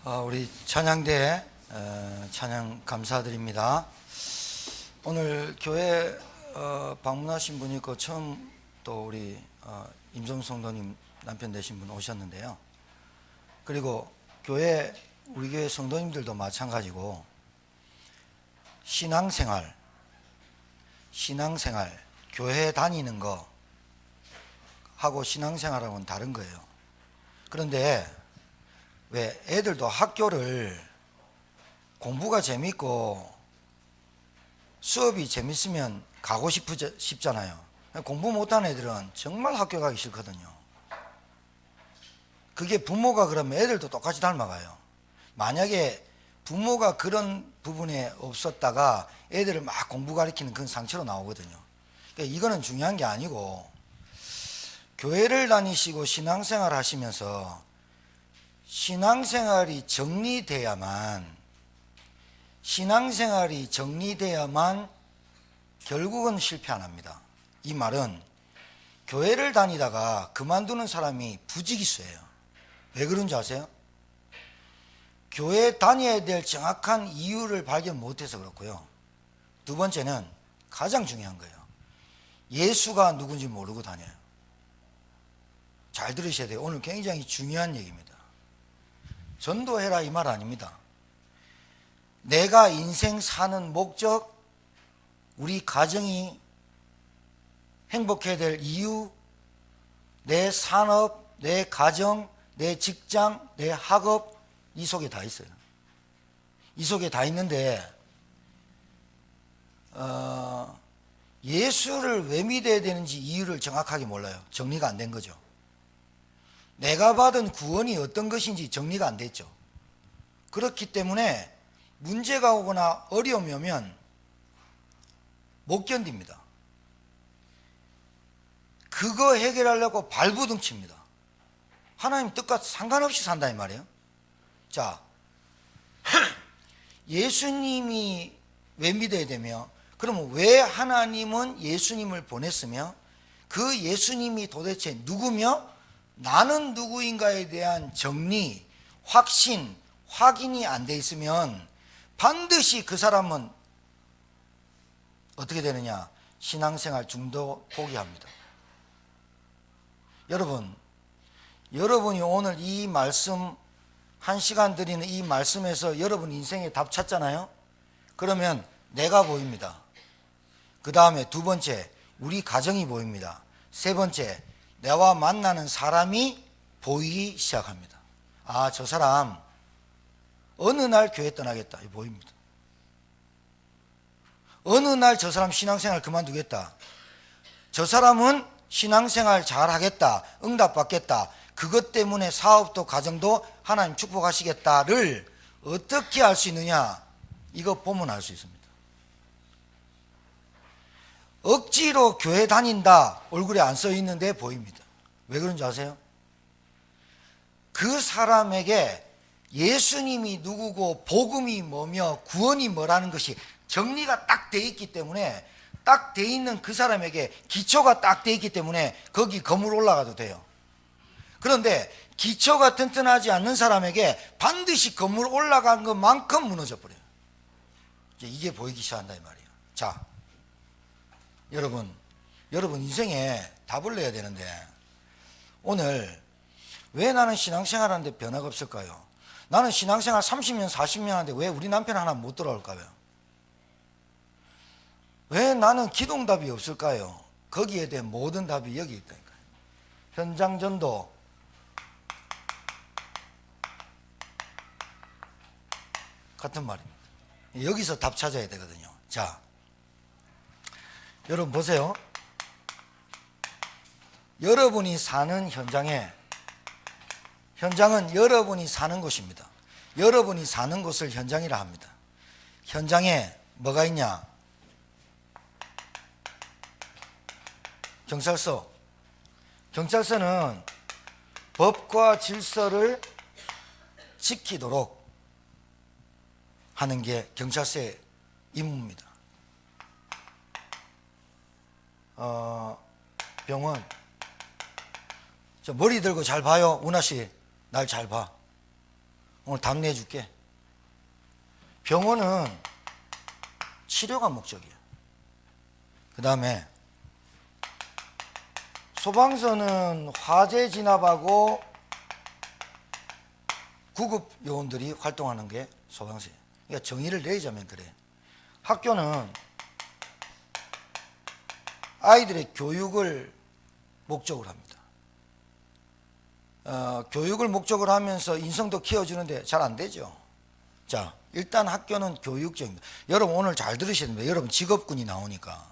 우리 찬양대 찬양 감사드립니다. 오늘 교회 방문하신 분이 있고 처음 또 우리 임종 성도님 남편 되신 분 오셨는데요. 그리고 우리 교회 성도님들도 마찬가지고 신앙생활, 교회 다니는 거 하고 신앙생활하고는 다른 거예요. 그런데 왜 애들도 학교를 공부가 재밌고 수업이 재밌으면 가고 싶잖아요. 공부 못하는 애들은 정말 학교 가기 싫거든요. 그게 부모가 그러면 애들도 똑같이 닮아가요. 만약에 부모가 그런 부분에 없었다가 애들을 막 공부 가르치는 그런 상처로 나오거든요. 그러니까 이거는 중요한 게 아니고, 교회를 다니시고 신앙생활 하시면서 신앙생활이 정리돼야만 결국은 실패 안 합니다. 이 말은 교회를 다니다가 그만두는 사람이 부지기수예요. 왜 그런지 아세요? 교회 다녀야 될 정확한 이유를 발견 못해서 그렇고요. 두 번째는 가장 중요한 거예요. 예수가 누군지 모르고 다녀요. 잘 들으셔야 돼요. 오늘 굉장히 중요한 얘기입니다. 전도해라 이 말 아닙니다. 내가 인생 사는 목적, 우리 가정이 행복해야 될 이유, 내 산업, 내 가정, 내 직장, 내 학업, 이 속에 다 있어요. 이 속에 다 있는데 예수를 왜 믿어야 되는지 이유를 정확하게 몰라요. 정리가 안 된 거죠. 내가 받은 구원이 어떤 것인지 정리가 안 됐죠. 그렇기 때문에 문제가 오거나 어려움이 오면 못 견딥니다. 그거 해결하려고 발부둥칩니다. 하나님 뜻과 상관없이 산다 이 말이에요. 자, 예수님이 왜 믿어야 되며, 그러면 왜 하나님은 예수님을 보냈으며, 그 예수님이 도대체 누구며, 나는 누구인가에 대한 정리, 확신, 확인이 안 돼 있으면 반드시 그 사람은 어떻게 되느냐? 신앙생활 중도 포기합니다. 여러분이 오늘 이 말씀 1시간 드리는 이 말씀에서 여러분 인생에 답 찾잖아요? 그러면 내가 보입니다. 그 다음에 두 번째, 우리 가정이 보입니다. 세 번째, 내와 만나는 사람이 보이기 시작합니다. 아, 저 사람 어느 날 교회 떠나겠다. 이거 보입니다. 어느 날 저 사람 신앙생활 그만두겠다. 저 사람은 신앙생활 잘하겠다. 응답받겠다. 그것 때문에 사업도 가정도 하나님 축복하시겠다를 어떻게 알 수 있느냐? 이거 보면 알 수 있습니다. 억지로 교회 다닌다 얼굴에 안 써 있는데 보입니다. 왜 그런지 아세요? 그 사람에게 예수님이 누구고 복음이 뭐며 구원이 뭐라는 것이 정리가 딱 돼 있기 때문에, 딱 돼 있는 그 사람에게 기초가 딱 돼 있기 때문에 거기 건물 올라가도 돼요. 그런데 기초가 튼튼하지 않는 사람에게 반드시 건물 올라간 것만큼 무너져 버려요. 이게 보이기 시작한다 이 말이에요. 자, 여러분 인생에 답을 내야 되는데, 오늘 왜 나는 신앙생활 하는데 변화가 없을까요? 나는 신앙생활 30년 40년 하는데 왜 우리 남편 하나 못 돌아올까요? 왜 나는 기도응답이 없을까요? 거기에 대한 모든 답이 여기 있다니까요. 현장 전도, 같은 말입니다. 여기서 답 찾아야 되거든요. 자, 여러분 보세요. 여러분이 사는 현장은 여러분이 사는 곳입니다. 여러분이 사는 곳을 현장이라 합니다. 현장에 뭐가 있냐? 경찰서는 법과 질서를 지키도록 하는 게 경찰서의 임무입니다. 병원, 저 머리 들고 잘 봐요. 운하씨 날 잘 봐. 오늘 답 내줄게. 병원은 치료가 목적이에요. 그 다음에 소방서는 화재 진압하고 구급 요원들이 활동하는 게 소방서예요. 그러니까 정의를 내리자면 그래. 학교는 아이들의 교육을 목적으로 합니다. 교육을 목적으로 하면서 인성도 키워주는데 잘 안 되죠. 자, 일단 학교는 교육적입니다. 여러분 오늘 잘 들으셔야 됩니다. 여러분 직업군이 나오니까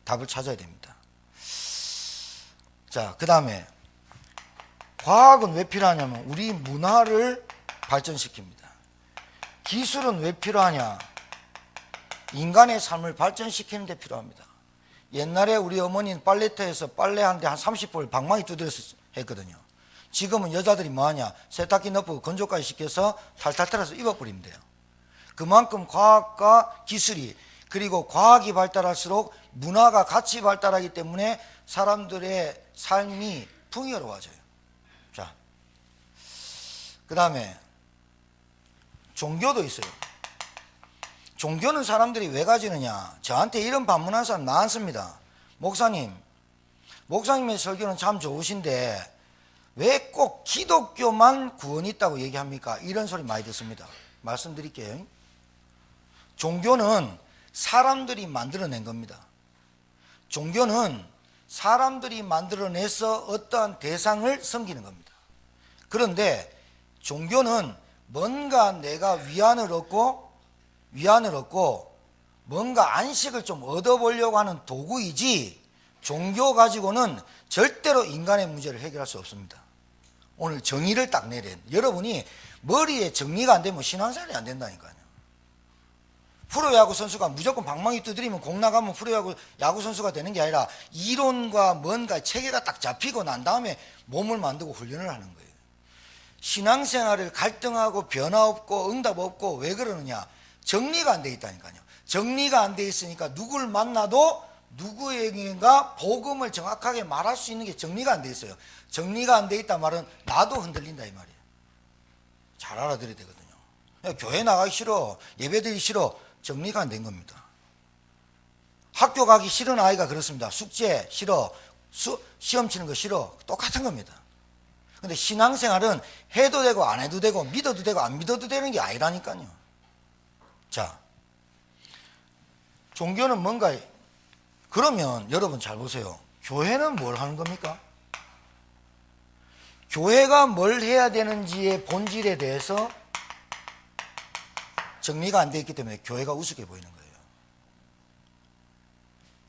답을 찾아야 됩니다. 자, 그 다음에 과학은 왜 필요하냐면 우리 문화를 발전시킵니다. 기술은 왜 필요하냐? 인간의 삶을 발전시키는 데 필요합니다. 옛날에 우리 어머니는 빨래터에서 빨래하는데 한 30분 방망이 두드려서 했거든요. 지금은 여자들이 뭐하냐? 세탁기 넣고 건조까지 시켜서 탈탈 털어서 입어버리면 돼요. 그만큼 과학과 기술이, 그리고 과학이 발달할수록 문화가 같이 발달하기 때문에 사람들의 삶이 풍요로워져요. 자, 그 다음에 종교도 있어요. 종교는 사람들이 왜 가지느냐? 저한테 이런 반문한 사람 많습니다. 목사님의 설교는 참 좋으신데 왜 꼭 기독교만 구원이 있다고 얘기합니까? 이런 소리 많이 듣습니다. 말씀드릴게요. 종교는 사람들이 만들어낸 겁니다. 종교는 사람들이 만들어내서 어떠한 대상을 섬기는 겁니다. 그런데 종교는 뭔가 내가 위안을 얻고 뭔가 안식을 좀 얻어보려고 하는 도구이지, 종교 가지고는 절대로 인간의 문제를 해결할 수 없습니다. 오늘 정의를 딱 내려야 돼요. 여러분이 머리에 정리가 안 되면 신앙생활이 안 된다니까요. 프로야구 선수가 무조건 방망이 두드리면 공 나가면 야구 선수가 되는 게 아니라 이론과 뭔가 체계가 딱 잡히고 난 다음에 몸을 만들고 훈련을 하는 거예요. 신앙생활을 갈등하고 변화 없고 응답 없고 왜 그러느냐? 정리가 안 돼 있다니까요. 정리가 안 돼 있으니까 누구를 만나도 누구에게인가 복음을 정확하게 말할 수 있는 게 정리가 안 돼 있어요. 정리가 안 돼 있단 말은 나도 흔들린다 이 말이에요. 잘 알아들어야 되거든요. 교회 나가기 싫어, 예배드리기 싫어, 정리가 안 된 겁니다. 학교 가기 싫은 아이가 그렇습니다. 숙제 싫어, 시험 치는 거 싫어, 똑같은 겁니다. 근데 신앙생활은 해도 되고 안 해도 되고 믿어도 되고 안 믿어도 되는 게 아니라니까요. 자, 종교는 뭔가, 그러면 여러분 잘 보세요. 교회는 뭘 하는 겁니까? 교회가 뭘 해야 되는지의 본질에 대해서 정리가 안 돼 있기 때문에 교회가 우습게 보이는 거예요.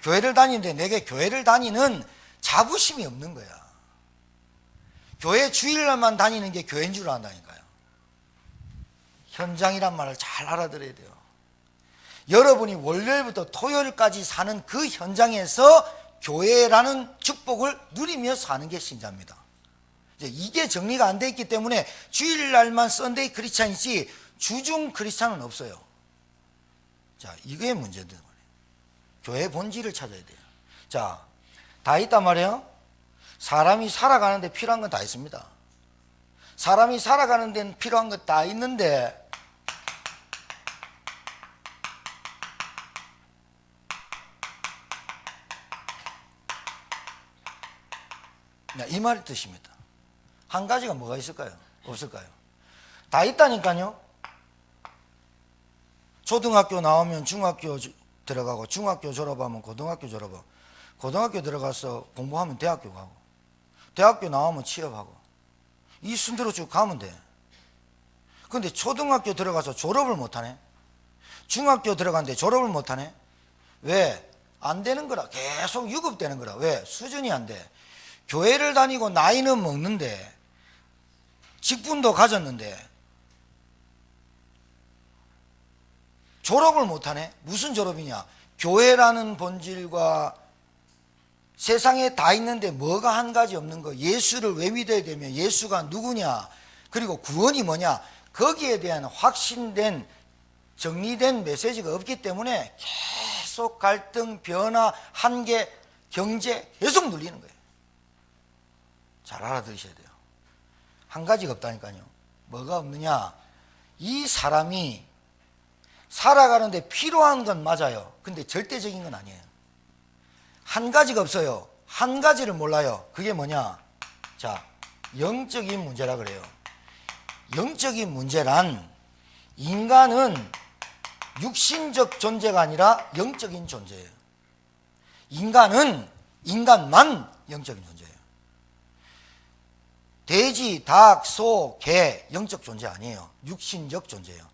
교회를 다니는데 내게 교회를 다니는 자부심이 없는 거야. 교회 주일날만 다니는 게 교회인 줄 안다니까요. 현장이란 말을 잘 알아들어야 돼요. 여러분이 월요일부터 토요일까지 사는 그 현장에서 교회라는 축복을 누리며 사는 게 신자입니다. 이게 정리가 안 돼 있기 때문에 주일날만 썬데이 크리스찬이지 주중 크리스찬은 없어요. 자, 이게 문제인 거예요. 교회 본질을 찾아야 돼요. 자, 다 있단 말이에요. 사람이 살아가는데 필요한 건 다 있습니다. 사람이 살아가는 데는 필요한 건 다 있는데 이 말의 뜻입니다. 한 가지가 뭐가 있을까요? 없을까요? 다 있다니까요. 초등학교 나오면 중학교 들어가고, 중학교 졸업하면 고등학교 졸업하고, 고등학교 들어가서 공부하면 대학교 가고, 대학교 나오면 취업하고, 이 순서로 쭉 가면 돼. 근데 초등학교 들어가서 졸업을 못하네. 중학교 들어갔는데 졸업을 못하네. 왜? 안 되는 거라. 계속 유급되는 거라. 왜? 수준이 안 돼. 교회를 다니고 나이는 먹는데, 직분도 가졌는데 졸업을 못하네. 무슨 졸업이냐? 교회라는 본질과 세상에 다 있는데 뭐가 한 가지 없는 거. 예수를 왜 믿어야 되며, 예수가 누구냐, 그리고 구원이 뭐냐, 거기에 대한 확신된 정리된 메시지가 없기 때문에 계속 갈등, 변화, 한계, 경제 계속 눌리는 거예요. 잘 알아들으셔야 돼요. 한 가지가 없다니까요. 뭐가 없느냐? 이 사람이 살아가는데 필요한 건 맞아요. 근데 절대적인 건 아니에요. 한 가지가 없어요. 한 가지를 몰라요. 그게 뭐냐? 자, 영적인 문제라 그래요. 영적인 문제란 인간은 육신적 존재가 아니라 영적인 존재예요. 인간만 영적인 존재예요. 돼지, 닭, 소, 개 영적 존재 아니에요. 육신적 존재예요.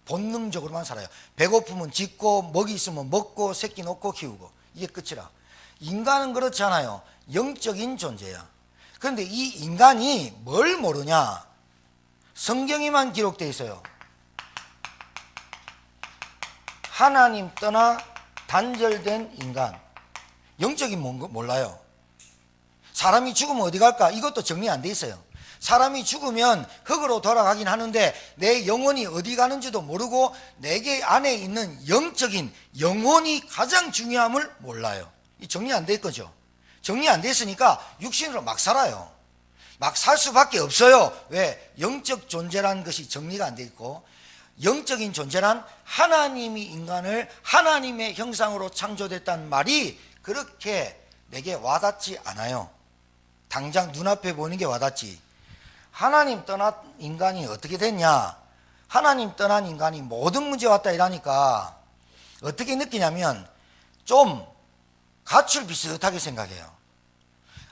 본능적으로만 살아요. 배고프면 짖고 먹이 있으면 먹고 새끼 놓고 키우고 이게 끝이라. 인간은 그렇지 않아요. 영적인 존재야. 그런데 이 인간이 뭘 모르냐? 성경에만 기록되어 있어요. 하나님 떠나 단절된 인간. 영적인 뭔가 몰라요. 사람이 죽으면 어디 갈까? 이것도 정리 안 돼 있어요. 사람이 죽으면 흙으로 돌아가긴 하는데 내 영혼이 어디 가는지도 모르고 내게 안에 있는 영적인 영혼이 가장 중요함을 몰라요. 이 정리 안 돼 있거죠. 정리 안 돼 있으니까 육신으로 막 살아요. 막 살 수밖에 없어요. 왜? 영적 존재라는 것이 정리가 안 돼 있고, 영적인 존재란 하나님이 인간을 하나님의 형상으로 창조됐다는 말이 그렇게 내게 와닿지 않아요. 당장 눈앞에 보이는 게 와닿지. 하나님 떠난 인간이 어떻게 됐냐? 하나님 떠난 인간이 모든 문제 왔다 이러니까 어떻게 느끼냐면 좀 가출 비슷하게 생각해요.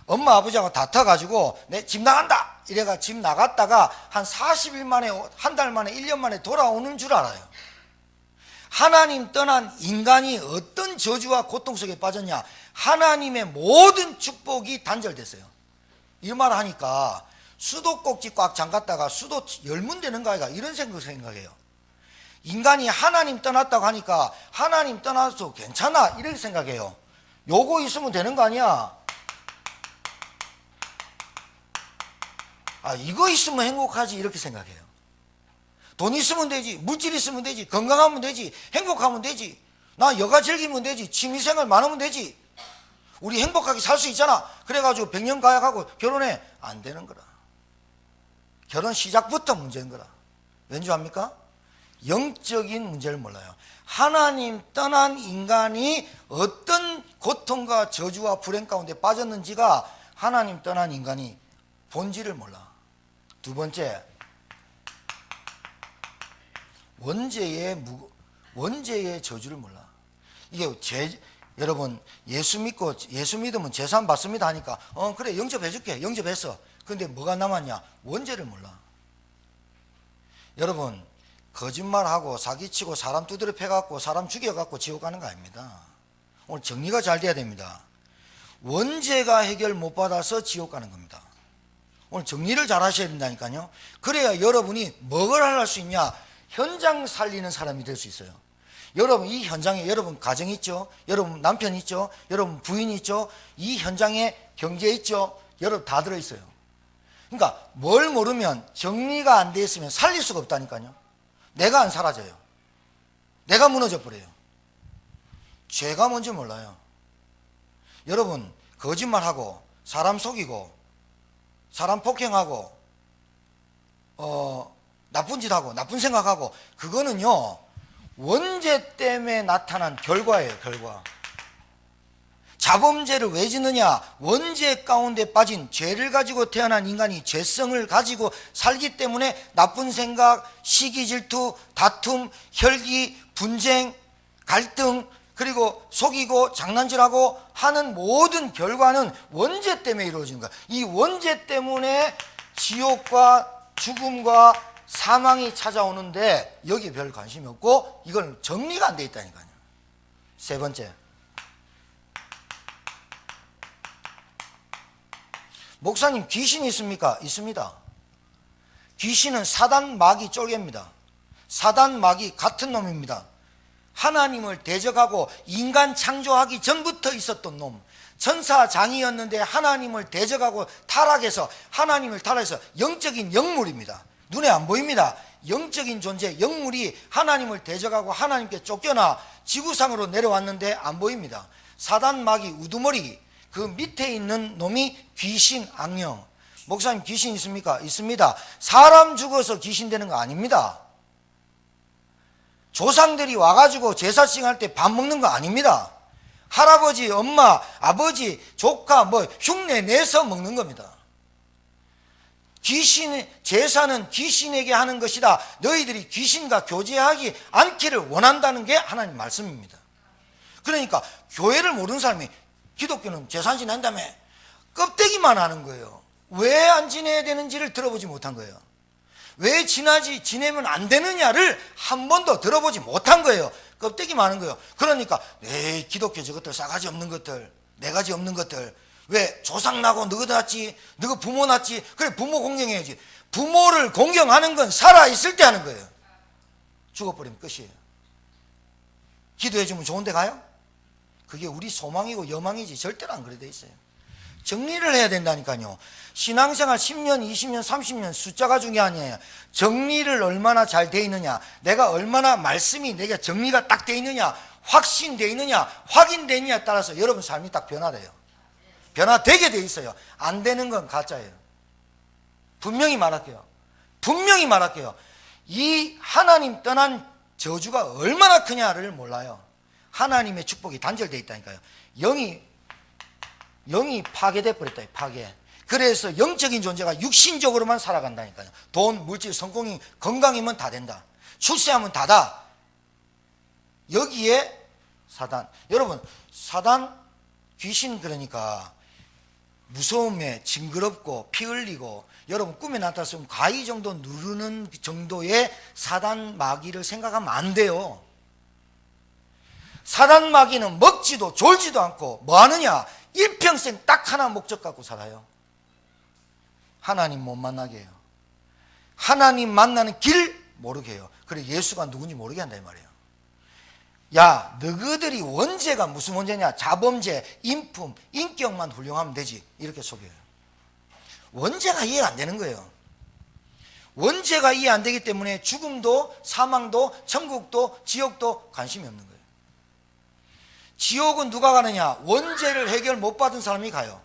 엄마 아버지하고 다퉈가지고 내 집 나간다 이래가 집 나갔다가 한 40일 만에, 한 달 만에, 1년 만에 돌아오는 줄 알아요. 하나님 떠난 인간이 어떤 저주와 고통 속에 빠졌냐? 하나님의 모든 축복이 단절됐어요. 이 말 하니까 수도꼭지 꽉 잠갔다가 수도 열문 되는가 아이가 이런 생각해요. 인간이 하나님 떠났다고 하니까 하나님 떠나서 괜찮아 이렇게 생각해요. 요거 있으면 되는 거 아니야? 아, 이거 있으면 행복하지 이렇게 생각해요. 돈 있으면 되지, 물질 있으면 되지, 건강하면 되지, 행복하면 되지, 나 여가 즐기면 되지, 취미생활 많으면 되지, 우리 행복하게 살 수 있잖아. 그래가지고 100년 가약하고 결혼해. 안 되는 거라. 결혼 시작부터 문제인 거라. 왠지 압니까? 영적인 문제를 몰라요. 하나님 떠난 인간이 어떤 고통과 저주와 불행 가운데 빠졌는지가 하나님 떠난 인간이 본질을 몰라. 두 번째, 원죄의 저주를 몰라. 이게 여러분 예수 믿으면 제산 받습니다 하니까 그래 영접해줄게. 영접했어. 근데 뭐가 남았냐? 원죄를 몰라. 여러분 거짓말하고 사기치고 사람 두드려 패갖고 사람 죽여갖고 지옥 가는 거 아닙니다. 오늘 정리가 잘 돼야 됩니다. 원죄가 해결 못 받아서 지옥 가는 겁니다. 오늘 정리를 잘 하셔야 된다니까요. 그래야 여러분이 뭘 할 수 있냐? 현장 살리는 사람이 될 수 있어요. 여러분 이 현장에 여러분 가정 있죠? 여러분 남편 있죠? 여러분 부인 있죠? 이 현장에 경제 있죠? 여러분 다 들어있어요. 그러니까 뭘 모르면 정리가 안 돼 있으면 살릴 수가 없다니까요. 내가 안 사라져요. 내가 무너져 버려요. 죄가 뭔지 몰라요. 여러분 거짓말하고 사람 속이고 사람 폭행하고 나쁜 짓하고 나쁜 생각하고 그거는요 원죄 때문에 나타난 결과예요. 결과. 자범죄를 왜 짓느냐? 원죄 가운데 빠진 죄를 가지고 태어난 인간이 죄성을 가지고 살기 때문에 나쁜 생각, 시기 질투, 다툼, 혈기, 분쟁, 갈등, 그리고 속이고 장난질하고 하는 모든 결과는 원죄 때문에 이루어진 거야. 이 원죄 때문에 지옥과 죽음과 사망이 찾아오는데 여기에 별 관심이 없고 이건 정리가 안 돼 있다니까요. 세 번째, 목사님 귀신이 있습니까? 있습니다. 귀신은 사단 마귀 쫄개입니다. 사단 마귀 같은 놈입니다. 하나님을 대적하고 인간 창조하기 전부터 있었던 놈, 천사장이었는데 하나님을 대적하고 타락해서 하나님을 타락해서 영적인 영물입니다. 눈에 안 보입니다. 영적인 존재, 영물이 하나님을 대적하고 하나님께 쫓겨나 지구상으로 내려왔는데 안 보입니다. 사단 마귀 우두머리, 그 밑에 있는 놈이 귀신, 악령. 목사님 귀신 있습니까? 있습니다. 사람 죽어서 귀신 되는 거 아닙니다. 조상들이 와가지고 제사 지낼 때 밥 먹는 거 아닙니다. 할아버지, 엄마, 아버지, 조카 뭐 흉내 내서 먹는 겁니다. 제사는 귀신에게 하는 것이다. 너희들이 귀신과 교제하지 않기를 원한다는 게 하나님 말씀입니다. 그러니까 교회를 모르는 사람이 기독교는 제사 지낸다며 껍데기만 하는 거예요. 왜 안 지내야 되는지를 들어보지 못한 거예요. 왜 지내면 안 되느냐를 한 번도 들어보지 못한 거예요. 껍데기만 하는 거예요. 그러니까 에이, 기독교 저것들 싸가지 없는 것들, 네 가지 없는 것들, 왜 조상 나고 너가 낳았지, 너가 부모 낳았지, 그래 부모 공경해야지. 부모를 공경하는 건 살아있을 때 하는 거예요. 죽어버리면 끝이에요. 기도해주면 좋은 데 가요? 그게 우리 소망이고 여망이지 절대로 안 그래 돼 있어요. 정리를 해야 된다니까요. 신앙생활 10년, 20년, 30년 숫자가 중요한 게 아니에요. 정리를 얼마나 잘 돼 있느냐, 내가 얼마나 말씀이 내가 정리가 딱 돼 있느냐, 확신돼 있느냐, 확인돼 있느냐에 따라서 여러분 삶이 딱 변화돼요. 변화되게 돼 있어요. 안 되는 건 가짜예요. 분명히 말할게요. 분명히 말할게요. 이 하나님 떠난 저주가 얼마나 크냐를 몰라요. 하나님의 축복이 단절되어 있다니까요. 영이 파괴돼 버렸다. 파괴. 그래서 영적인 존재가 육신적으로만 살아간다니까요. 돈, 물질, 성공이, 건강이면 다 된다. 출세하면 다다. 여기에 사단. 여러분, 사단, 귀신, 그러니까 무서움에 징그럽고 피 흘리고, 여러분 꿈에 나타났으면 가위 정도 누르는 정도의 사단 마귀를 생각하면 안 돼요. 사단 마귀는 먹지도 졸지도 않고 뭐 하느냐? 일평생 딱 하나 목적 갖고 살아요. 하나님 못 만나게 해요. 하나님 만나는 길 모르게 해요. 그래 예수가 누군지 모르게 한다 이 말이에요. 야, 너희들이 원죄가 무슨 원죄냐? 자범죄, 인품, 인격만 훌륭하면 되지. 이렇게 속여요. 원죄가 이해가 안 되는 거예요. 원죄가 이해 안 되기 때문에 죽음도 사망도 천국도 지옥도 관심이 없는 거예요. 지옥은 누가 가느냐? 원죄를 해결 못 받은 사람이 가요.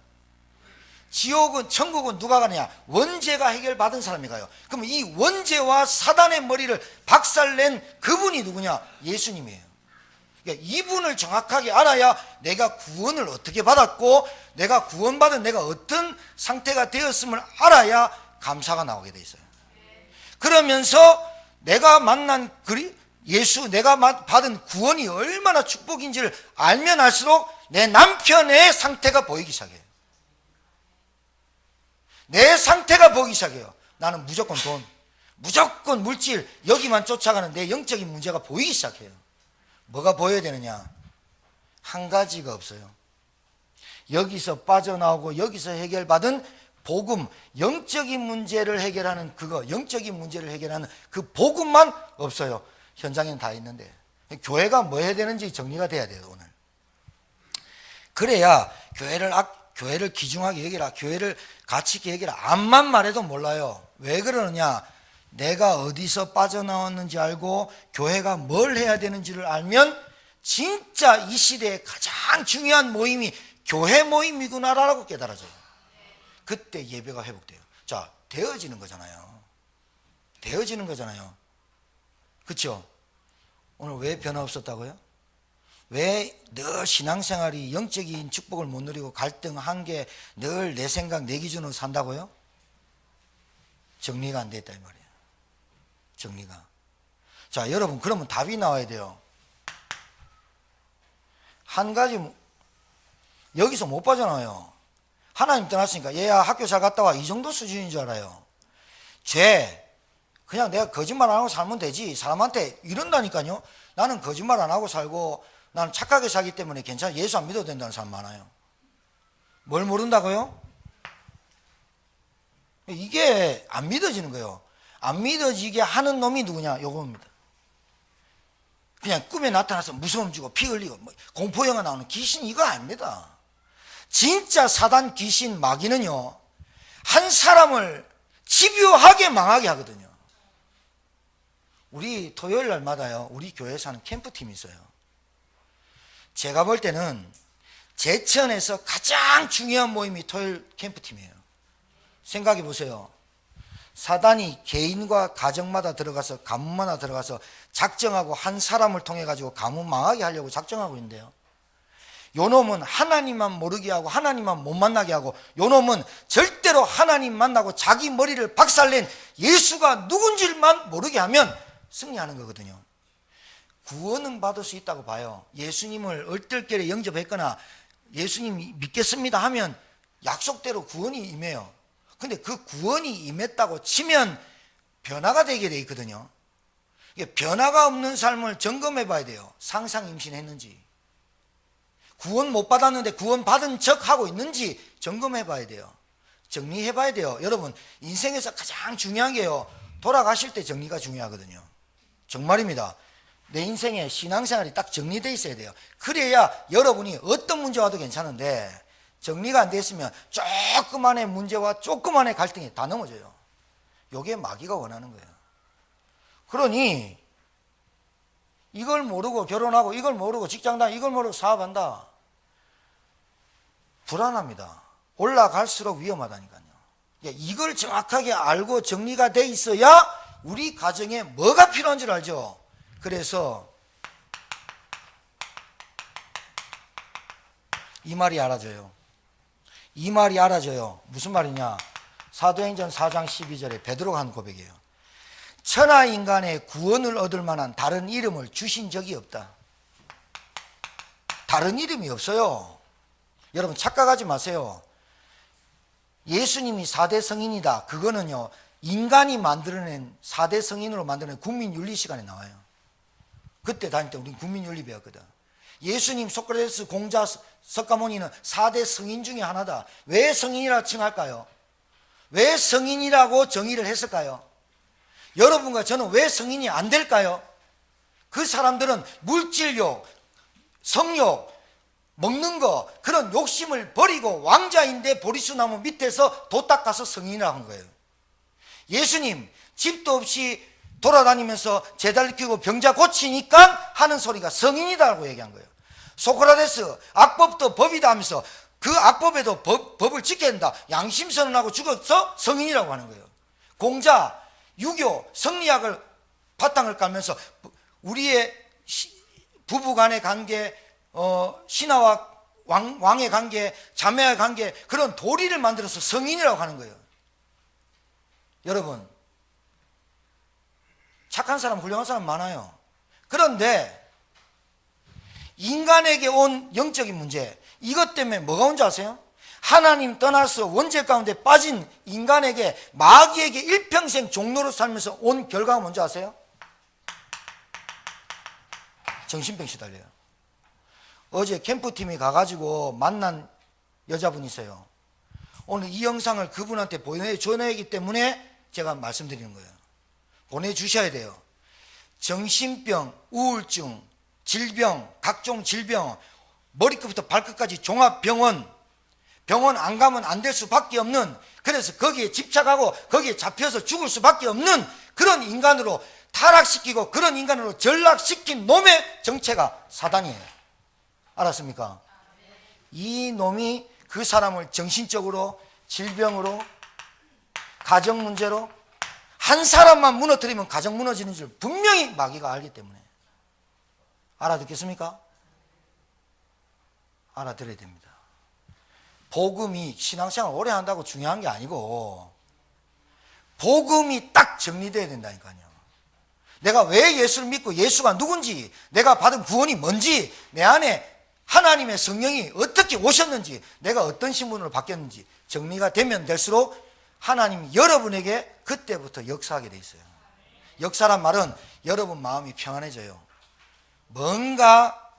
천국은 누가 가느냐? 원죄가 해결받은 사람이 가요. 그럼 이 원죄와 사단의 머리를 박살낸 그분이 누구냐? 예수님이에요. 그러니까 이분을 정확하게 알아야 내가 구원을 어떻게 받았고 내가 구원받은 내가 어떤 상태가 되었음을 알아야 감사가 나오게 돼 있어요. 그러면서 내가 만난 예수, 내가 받은 구원이 얼마나 축복인지를 알면 알수록 내 남편의 상태가 보이기 시작해요. 내 상태가 보이기 시작해요. 나는 무조건 돈, 무조건 물질, 여기만 쫓아가는 내 영적인 문제가 보이기 시작해요. 뭐가 보여야 되느냐? 한 가지가 없어요. 여기서 빠져나오고 여기서 해결받은 복음, 영적인 문제를 해결하는 영적인 문제를 해결하는 그 복음만 없어요. 현장에는 다 있는데. 교회가 뭐 해야 되는지 정리가 돼야 돼요, 오늘. 그래야 교회를 귀중하게 여기라, 교회를 가치 있게 여기라. 암만 말해도 몰라요. 왜 그러느냐? 내가 어디서 빠져나왔는지 알고 교회가 뭘 해야 되는지를 알면 진짜 이 시대에 가장 중요한 모임이 교회 모임이구나라고 깨달아져요. 그때 예배가 회복돼요. 자, 되어지는 거잖아요. 되어지는 거잖아요. 그렇죠? 오늘 왜 변화 없었다고요? 왜 늘 신앙생활이 영적인 축복을 못 누리고 갈등, 한계, 늘 내 생각, 내 기준으로 산다고요? 정리가 안 됐다 이 말이에요. 정리가. 자, 여러분 그러면 답이 나와야 돼요. 한 가지 여기서 못 빠져나와요. 하나님 떠났으니까 얘야 학교 잘 갔다 와, 이 정도 수준인 줄 알아요. 그냥 내가 거짓말 안 하고 살면 되지. 사람한테 이런다니까요. 나는 거짓말 안 하고 살고 나는 착하게 살기 때문에 괜찮아. 예수 안 믿어도 된다는 사람 많아요. 뭘 모른다고요? 이게 안 믿어지는 거예요. 안 믿어지게 하는 놈이 누구냐? 요겁니다. 그냥 꿈에 나타나서 무서움 주고 피 흘리고 공포영화 나오는 귀신 이거 아닙니다. 진짜 사단, 귀신, 마귀는요 한 사람을 집요하게 망하게 하거든요. 우리 토요일 날마다요 우리 교회에서 하는 캠프팀이 있어요. 제가 볼 때는 제천에서 가장 중요한 모임이 토요일 캠프팀이에요. 생각해 보세요. 사단이 개인과 가정마다 들어가서 가문마다 들어가서 작정하고 한 사람을 통해 가지고 가문 망하게 하려고 작정하고 있는데요. 요 놈은 하나님만 모르게 하고 하나님만 못 만나게 하고, 요 놈은 절대로 하나님 만나고 자기 머리를 박살낸 예수가 누군지만 모르게 하면 승리하는 거거든요. 구원은 받을 수 있다고 봐요. 예수님을 얼떨결에 영접했거나 예수님 믿겠습니다 하면 약속대로 구원이 임해요. 근데 그 구원이 임했다고 치면 변화가 되게 돼 있거든요. 변화가 없는 삶을 점검해 봐야 돼요. 상상 임신했는지, 구원 못 받았는데 구원 받은 척 하고 있는지 점검해 봐야 돼요. 정리해 봐야 돼요. 여러분, 인생에서 가장 중요한 게요, 돌아가실 때 정리가 중요하거든요. 정말입니다. 내 인생의 신앙생활이 딱 정리되어 있어야 돼요. 그래야 여러분이 어떤 문제 와도 괜찮은데, 정리가 안 됐으면 조그만의 문제와 조그만의 갈등이 다 넘어져요. 이게 마귀가 원하는 거예요. 그러니 이걸 모르고 결혼하고, 이걸 모르고 직장 다니고, 이걸 모르고 사업한다, 불안합니다. 올라갈수록 위험하다니까요. 이걸 정확하게 알고 정리가 돼 있어야 우리 가정에 뭐가 필요한 줄 알죠. 그래서 이 말이 알아져요. 이 말이 알아져요. 무슨 말이냐? 사도행전 4장 12절에 베드로가 한 고백이에요. 천하 인간의 구원을 얻을 만한 다른 이름을 주신 적이 없다. 다른 이름이 없어요. 여러분, 착각하지 마세요. 예수님이 4대 성인이다, 그거는요, 인간이 만들어낸 4대 성인으로 만들어낸 국민윤리 시간에 나와요. 그때 다닐 때 우리는 국민윤리 배웠거든. 예수님, 소크라테스, 공자, 석가모니는 4대 성인 중에 하나다. 왜 성인이라고 칭할까요? 왜 성인이라고 정의를 했을까요? 여러분과 저는 왜 성인이 안 될까요? 그 사람들은 물질욕, 성욕, 먹는 거, 그런 욕심을 버리고 왕자인데 보리수나무 밑에서 도 닦아서 성인이라고 한 거예요. 예수님, 집도 없이 돌아다니면서 제자를 키우고 병자 고치니까 하는 소리가 성인이다라고 얘기한 거예요. 소크라테스, 악법도 법이다 하면서 그 악법에도 법을 지켜야 된다, 양심선언하고 죽어서 성인이라고 하는 거예요. 공자, 유교, 성리학을 바탕을 깔면서 우리의 부부 간의 관계, 신하와 왕의 관계, 자매와의 관계, 그런 도리를 만들어서 성인이라고 하는 거예요. 여러분, 착한 사람, 훌륭한 사람 많아요. 그런데 인간에게 온 영적인 문제, 이것 때문에 뭐가 온지 아세요? 하나님 떠나서 원죄 가운데 빠진 인간에게, 마귀에게 일평생 종로로 살면서 온 결과가 뭔지 아세요? 정신병 시달려요. 어제 캠프팀이 가가지고 만난 여자분이 있어요. 오늘 이 영상을 그분한테 보내줘야 하기 때문에 제가 말씀드리는 거예요. 보내주셔야 돼요. 정신병, 우울증, 질병, 각종 질병, 머리끝부터 발끝까지 종합병원, 병원 안 가면 안 될 수밖에 없는, 그래서 거기에 집착하고 거기에 잡혀서 죽을 수밖에 없는 그런 인간으로 타락시키고 그런 인간으로 전락시킨 놈의 정체가 사단이에요. 알았습니까? 이 놈이 그 사람을 정신적으로, 질병으로, 가정 문제로, 한 사람만 무너뜨리면 가정 무너지는 줄 분명히 마귀가 알기 때문에. 알아듣겠습니까? 알아들어야 됩니다. 복음이 신앙생활 오래 한다고 중요한 게 아니고, 복음이 딱 정리돼야 된다니까요. 내가 왜 예수를 믿고 예수가 누군지, 내가 받은 구원이 뭔지, 내 안에 하나님의 성령이 어떻게 오셨는지, 내가 어떤 신분으로 바뀌었는지 정리가 되면 될수록 하나님이 여러분에게 그때부터 역사하게 돼 있어요. 역사란 말은 여러분 마음이 평안해져요. 뭔가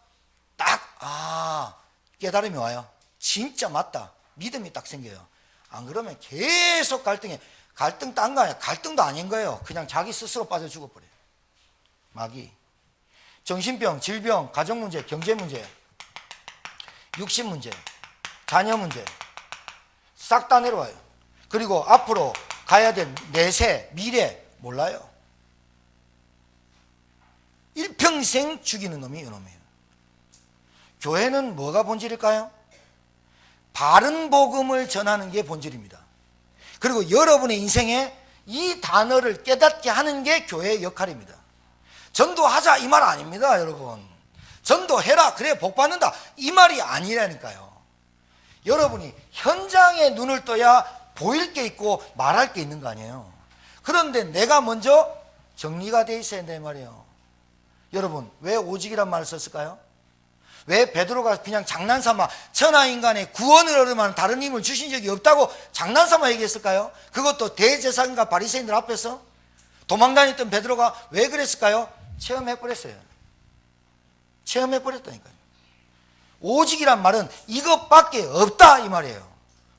딱 깨달음이 와요. 진짜 맞다, 믿음이 딱 생겨요. 안 그러면 계속 갈등도 안 가요. 갈등도 아닌 거예요. 그냥 자기 스스로 빠져 죽어버려요. 마귀. 정신병, 질병, 가정 문제, 경제 문제, 육신 문제, 자녀 문제 싹 다 내려와요. 그리고 앞으로 가야 될 내세, 미래 몰라요. 일평생 죽이는 놈이 이놈이에요. 교회는 뭐가 본질일까요? 바른 복음을 전하는 게 본질입니다. 그리고 여러분의 인생에 이 단어를 깨닫게 하는 게 교회의 역할입니다. 전도하자 이 말 아닙니다, 여러분. 전도해라 그래 복 받는다 이 말이 아니라니까요. 여러분이 현장에 눈을 떠야 보일 게 있고 말할 게 있는 거 아니에요. 그런데 내가 먼저 정리가 돼 있어야 된단 말이에요. 여러분 왜 오직이란 말을 썼을까요? 왜 베드로가 그냥 장난삼아 천하인간의 구원을 얻으면 다른 힘을 주신 적이 없다고 장난삼아 얘기했을까요? 그것도 대제사장과 바리새인들 앞에서 도망다녔던 베드로가 왜 그랬을까요? 체험해버렸어요. 체험해버렸다니까요. 오직이란 말은 이것밖에 없다 이 말이에요.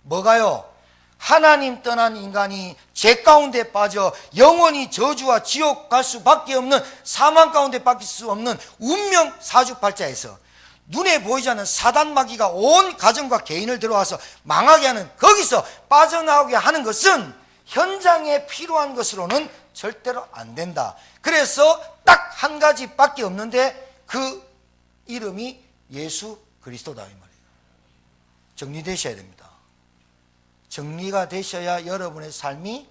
뭐가요? 하나님 떠난 인간이 죄 가운데 빠져 영원히 저주와 지옥 갈 수밖에 없는 사망 가운데 빠질 수 없는 운명 사주팔자에서 눈에 보이지 않는 사단 마귀가 온 가정과 개인을 들어와서 망하게 하는 거기서 빠져나오게 하는 것은 현장에 필요한 것으로는 절대로 안 된다. 그래서 딱 한 가지밖에 없는데 그 이름이 예수 그리스도다 이 말이에요. 정리되셔야 됩니다. 정리가 되셔야 여러분의 삶이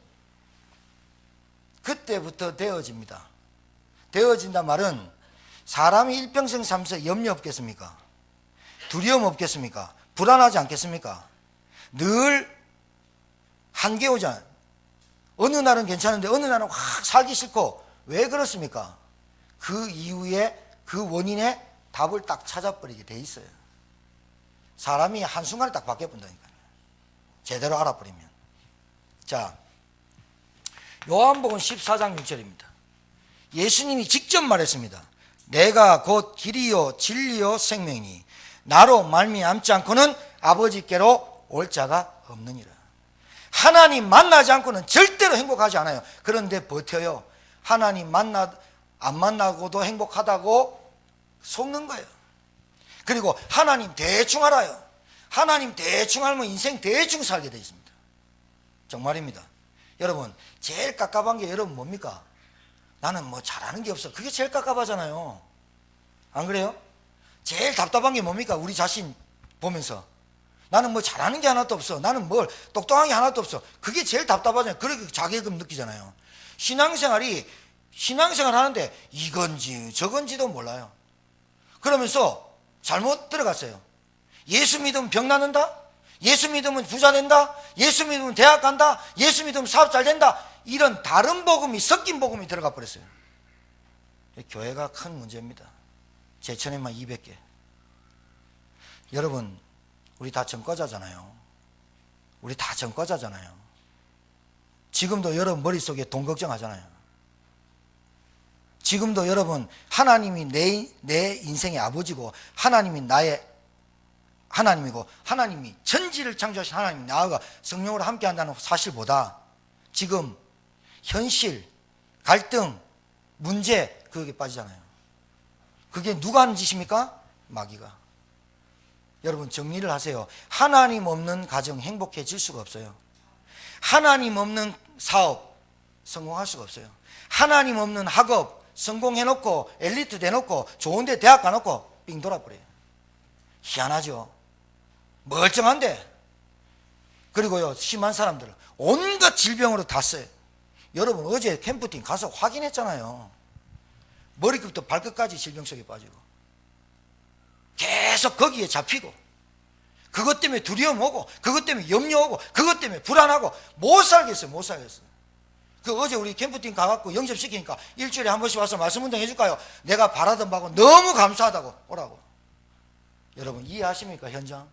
그때부터 되어집니다. 되어진단 말은 사람이 일평생 살면서 염려 없겠습니까? 두려움 없겠습니까? 불안하지 않겠습니까? 늘 한계 오잖아요. 어느 날은 괜찮은데 어느 날은 확 살기 싫고 왜 그렇습니까? 그 이유에 그 원인에 답을 딱 찾아버리게 돼 있어요. 사람이 한순간에 딱 바뀌어본다니까요. 제대로 알아버리면. 자, 요한복음 14장 6절입니다. 예수님이 직접 말했습니다. 내가 곧 길이요 진리요 생명이니 나로 말미암지 않고는 아버지께로 올 자가 없느니라. 하나님 만나지 않고는 절대로 행복하지 않아요. 그런데 버텨요. 하나님 안 만나고도 행복하다고 속는 거예요. 그리고 하나님 대충 알아요. 하나님 대충 알면 인생 대충 살게 되어 있습니다. 정말입니다. 여러분 제일 깝깝한 게 여러분 뭡니까? 나는 뭐 잘하는 게 없어. 그게 제일 깝깝하잖아요. 안 그래요? 제일 답답한 게 뭡니까? 우리 자신 보면서 나는 뭐 잘하는 게 하나도 없어. 나는 뭘 똑똑한 게 하나도 없어. 그게 제일 답답하잖아요. 그렇게 자괴감 느끼잖아요. 신앙생활 하는데 이건지 저건지도 몰라요. 그러면서 잘못 들어갔어요. 예수 믿으면 병 낫는다? 예수 믿으면 부자 된다? 예수 믿으면 대학 간다? 예수 믿으면 사업 잘 된다? 이런 다른 복음이 섞인 복음이 들어가 버렸어요. 교회가 큰 문제입니다. 제천에만 200개. 여러분 우리 다 전과자잖아요. 우리 다 전과자잖아요. 지금도 여러분 머릿속에 돈 걱정하잖아요. 지금도 여러분 하나님이 내 인생의 아버지고 하나님이 나의 하나님이고 하나님이 천지를 창조하신 하나님이 나와 성령으로 함께한다는 사실보다 지금 현실, 갈등, 문제 그게 빠지잖아요. 그게 누가 하는 짓입니까? 마귀가. 여러분 정리를 하세요. 하나님 없는 가정 행복해질 수가 없어요. 하나님 없는 사업 성공할 수가 없어요. 하나님 없는 학업 성공해놓고 엘리트 돼놓고 좋은데 대학 가놓고 삥 돌아버려요. 희한하죠. 멀쩡한데. 그리고요 심한 사람들은 온갖 질병으로 다 써요. 여러분 어제 캠프팅 가서 확인했잖아요. 머리끝부터 발끝까지 질병 속에 빠지고 계속 거기에 잡히고 그것 때문에 두려움 오고 그것 때문에 염려 오고 그것 때문에 불안하고 못 살겠어요. 못 살겠어요. 그 어제 우리 캠프팅 가갖고 영접시키니까 일주일에 한 번씩 와서 말씀 운동 해줄까요? 내가 바라던 바고 너무 감사하다고 오라고. 여러분 이해하십니까? 현장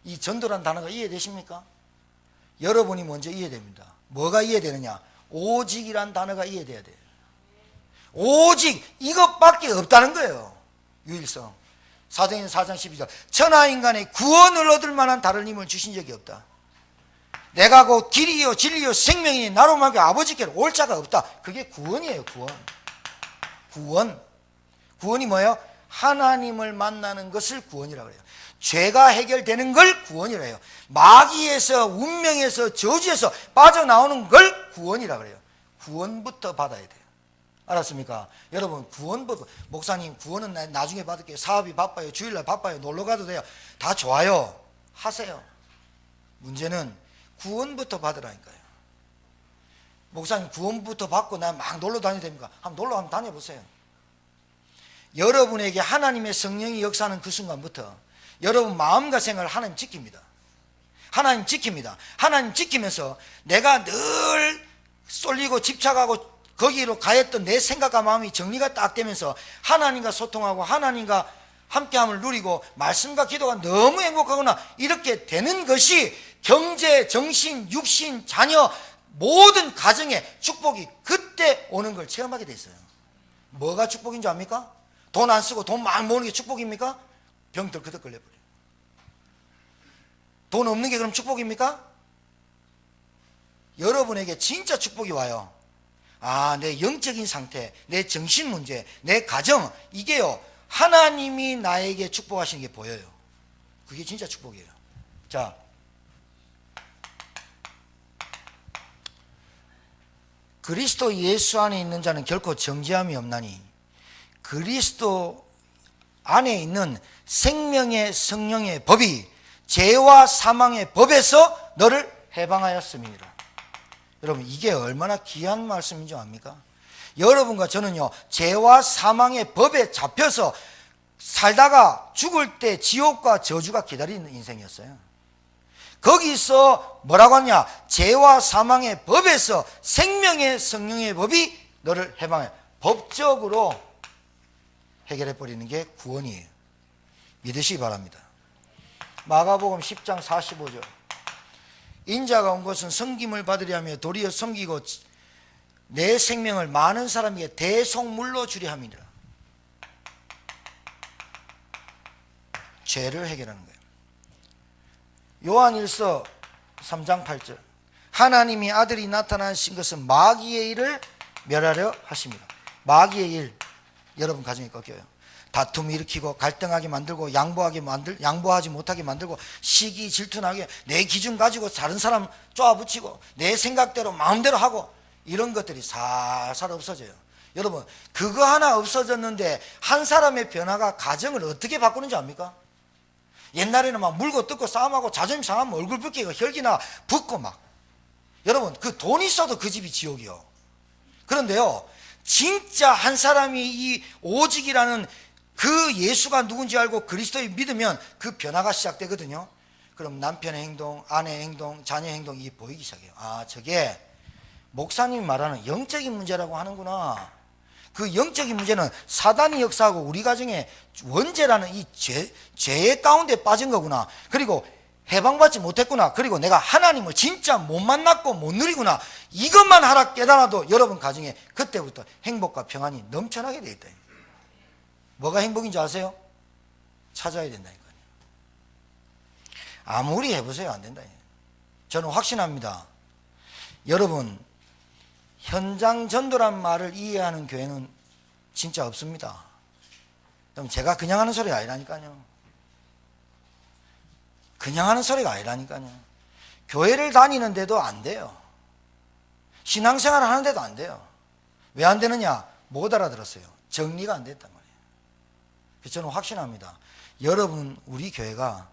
이 전도란 단어가 이해되십니까? 여러분이 먼저 이해됩니다. 뭐가 이해되느냐? 오직이란 단어가 이해돼야 돼요. 오직 이것밖에 없다는 거예요. 유일성. 사도행전 4장 12절 천하인간의 구원을 얻을 만한 다른 힘을 주신 적이 없다. 내가 곧 길이요 진리요 생명이니 나로 말고 아버지께로 올 자가 없다. 그게 구원이에요. 구원이 뭐예요? 하나님을 만나는 것을 구원이라고 해요. 죄가 해결되는 걸 구원이라고 해요. 마귀에서 운명에서 저주에서 빠져나오는 걸 구원이라고 해요. 구원부터 받아야 돼요. 알았습니까? 여러분 구원부터 목사님 구원은 나중에 받을게요. 사업이 바빠요. 주일날 바빠요. 놀러 가도 돼요. 다 좋아요. 하세요. 문제는 구원부터 받으라니까요. 목사님 구원부터 받고 나 막 놀러 다녀도 됩니까? 한번 놀러 한번 다녀보세요. 여러분에게 하나님의 성령이 역사하는 그 순간부터 여러분 마음과 생각을 하나님 지킵니다. 하나님 지킵니다. 하나님 지키면서 내가 늘 쏠리고 집착하고 거기로 가했던 내 생각과 마음이 정리가 딱 되면서 하나님과 소통하고 하나님과 함께함을 누리고 말씀과 기도가 너무 행복하거나 이렇게 되는 것이 경제, 정신, 육신, 자녀 모든 가정의 축복이 그때 오는 걸 체험하게 돼 있어요. 뭐가 축복인 줄 압니까? 돈 안 쓰고 돈 많이 모으는 게 축복입니까? 병들 그득 걸려버려요. 돈 없는 게 그럼 축복입니까? 여러분에게 진짜 축복이 와요. 아, 내 영적인 상태, 내 정신 문제, 내 가정, 이게요 하나님이 나에게 축복하시는 게 보여요. 그게 진짜 축복이에요. 자, 그리스도 예수 안에 있는 자는 결코 정죄함이 없나니 그리스도 안에 있는 생명의 성령의 법이 죄와 사망의 법에서 너를 해방하였음이니라. 여러분, 이게 얼마나 귀한 말씀인 줄 압니까? 여러분과 저는요 죄와 사망의 법에 잡혀서 살다가 죽을 때 지옥과 저주가 기다리는 인생이었어요. 거기서 뭐라고 하냐? 죄와 사망의 법에서 생명의 성령의 법이 너를 해방해. 법적으로 해결해 버리는 게 구원이에요. 믿으시기 바랍니다. 마가복음 10장 45절. 인자가 온 것은 섬김을 받으려 하며 도리어 섬기고 내 생명을 많은 사람에게 대속물로 주려 함이니라. 죄를 해결하는 거예요. 요한일서 3장 8절. 하나님이 아들이 나타나신 것은 마귀의 일을 멸하려 하십니다. 마귀의 일, 여러분 가정에 꺾여요. 다툼 일으키고 갈등하게 만들고 양보하지 못하게 만들고 시기 질투나게 내 기준 가지고 다른 사람 쪼아붙이고 내 생각대로 마음대로 하고 이런 것들이 살살 없어져요. 여러분, 그거 하나 없어졌는데 한 사람의 변화가 가정을 어떻게 바꾸는지 압니까? 옛날에는 막 물고 뜯고 싸움하고 자존심 상하면 얼굴 붉히고 혈기나 붓고 막. 여러분, 그 돈 있어도 그 집이 지옥이요. 그런데요, 진짜 한 사람이 이 오직이라는 그 예수가 누군지 알고 그리스도를 믿으면 그 변화가 시작되거든요. 그럼 남편의 행동, 아내의 행동, 자녀의 행동이 보이기 시작해요. 아, 저게 목사님이 말하는 영적인 문제라고 하는구나. 그 영적인 문제는 사단이 역사하고 우리 가정에 원죄라는 이 죄의 가운데 빠진 거구나. 그리고 해방받지 못했구나. 그리고 내가 하나님을 진짜 못 만났고 못 누리구나. 이것만 하나 깨달아도 여러분 가정에 그때부터 행복과 평안이 넘쳐나게 돼 있다. 뭐가 행복인지 아세요? 찾아야 된다니까요. 아무리 해보세요, 안 된다. 저는 확신합니다. 여러분, 현장 전도란 말을 이해하는 교회는 진짜 없습니다. 그럼 제가 그냥 하는 소리가 아니라니까요. 그냥 하는 소리가 아니라니까요. 교회를 다니는데도 안 돼요. 신앙생활을 하는데도 안 돼요. 왜 안 되느냐? 못 알아들었어요. 정리가 안 됐단 말이에요. 그래서 저는 확신합니다. 여러분, 우리 교회가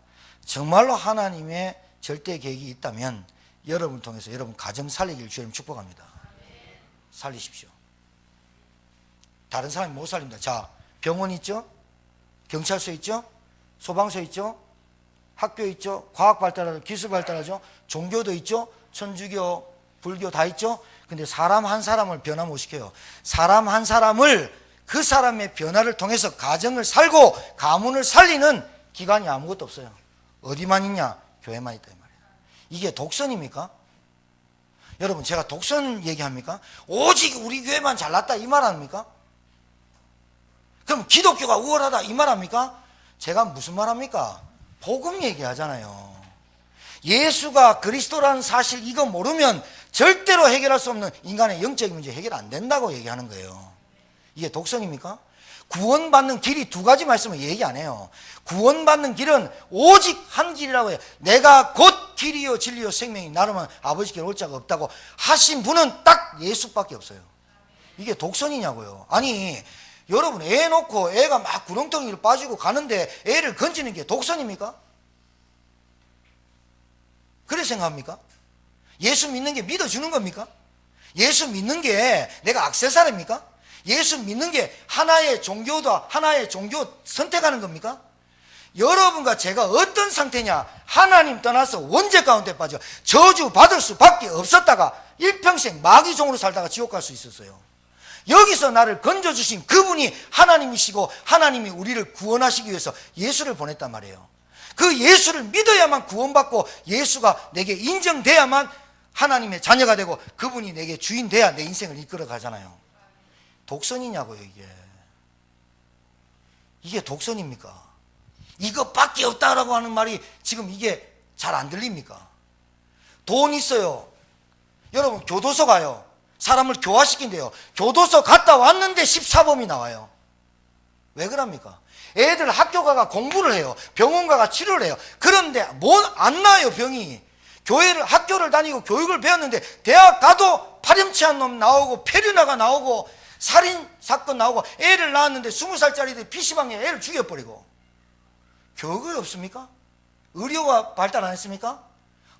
정말로 하나님의 절대 계획이 있다면 여러분 통해서 여러분 가정 살리기를 주님 축복합니다. 살리십시오. 다른 사람이 못 살립니다. 자, 병원 있죠? 경찰서 있죠? 소방서 있죠? 학교 있죠? 과학 발달하죠? 기술 발달하죠? 종교도 있죠? 천주교, 불교 다 있죠? 근데 사람 한 사람을 변화 못 시켜요. 사람 한 사람을 그 사람의 변화를 통해서 가정을 살고 가문을 살리는 기관이 아무것도 없어요. 어디만 있냐? 교회만 있다 이 말이에요. 이게 독선입니까? 여러분, 제가 독선 얘기합니까? 오직 우리 교회만 잘났다 이 말 합니까? 그럼 기독교가 우월하다 이 말 합니까? 제가 무슨 말 합니까? 복음 얘기하잖아요. 예수가 그리스도라는 사실 이거 모르면 절대로 해결할 수 없는 인간의 영적인 문제 해결 안 된다고 얘기하는 거예요. 이게 독선입니까? 구원받는 길이 두 가지 말씀을 얘기 안 해요. 구원받는 길은 오직 한 길이라고 해요. 내가 곧 길이요 진리요 생명이 나로만 아버지께 올 자가 없다고 하신 분은 딱 예수밖에 없어요. 이게 독선이냐고요. 아니, 여러분 애 놓고 애가 막 구렁텅이로 빠지고 가는데 애를 건지는 게 독선입니까? 그래 생각합니까? 예수 믿는 게 믿어주는 겁니까? 예수 믿는 게 내가 액세서리입니까? 예수 믿는 게 하나의 종교다, 하나의 종교 선택하는 겁니까? 여러분과 제가 어떤 상태냐? 하나님 떠나서 원죄 가운데 빠져 저주 받을 수밖에 없었다가 일평생 마귀종으로 살다가 지옥 갈 수 있었어요. 여기서 나를 건져주신 그분이 하나님이시고 하나님이 우리를 구원하시기 위해서 예수를 보냈단 말이에요. 그 예수를 믿어야만 구원받고 예수가 내게 인정돼야만 하나님의 자녀가 되고 그분이 내게 주인 돼야 내 인생을 이끌어 가잖아요. 독선이냐고요, 이게 독선입니까? 이것밖에 없다라고 하는 말이 지금 이게 잘 안 들립니까? 돈 있어요. 여러분 교도소 가요. 사람을 교화시킨대요. 교도소 갔다 왔는데 14범이 나와요. 왜 그럽니까? 애들 학교 가가 공부를 해요. 병원 가가 치료를 해요. 그런데 안 나요, 병이. 학교를 다니고 교육을 배웠는데 대학 가도 파렴치한 놈 나오고 폐륜아가 나오고 살인 사건 나오고 애를 낳았는데 20살짜리들 PC방에 애를 죽여버리고. 교육이 없습니까? 의료가 발달 안 했습니까?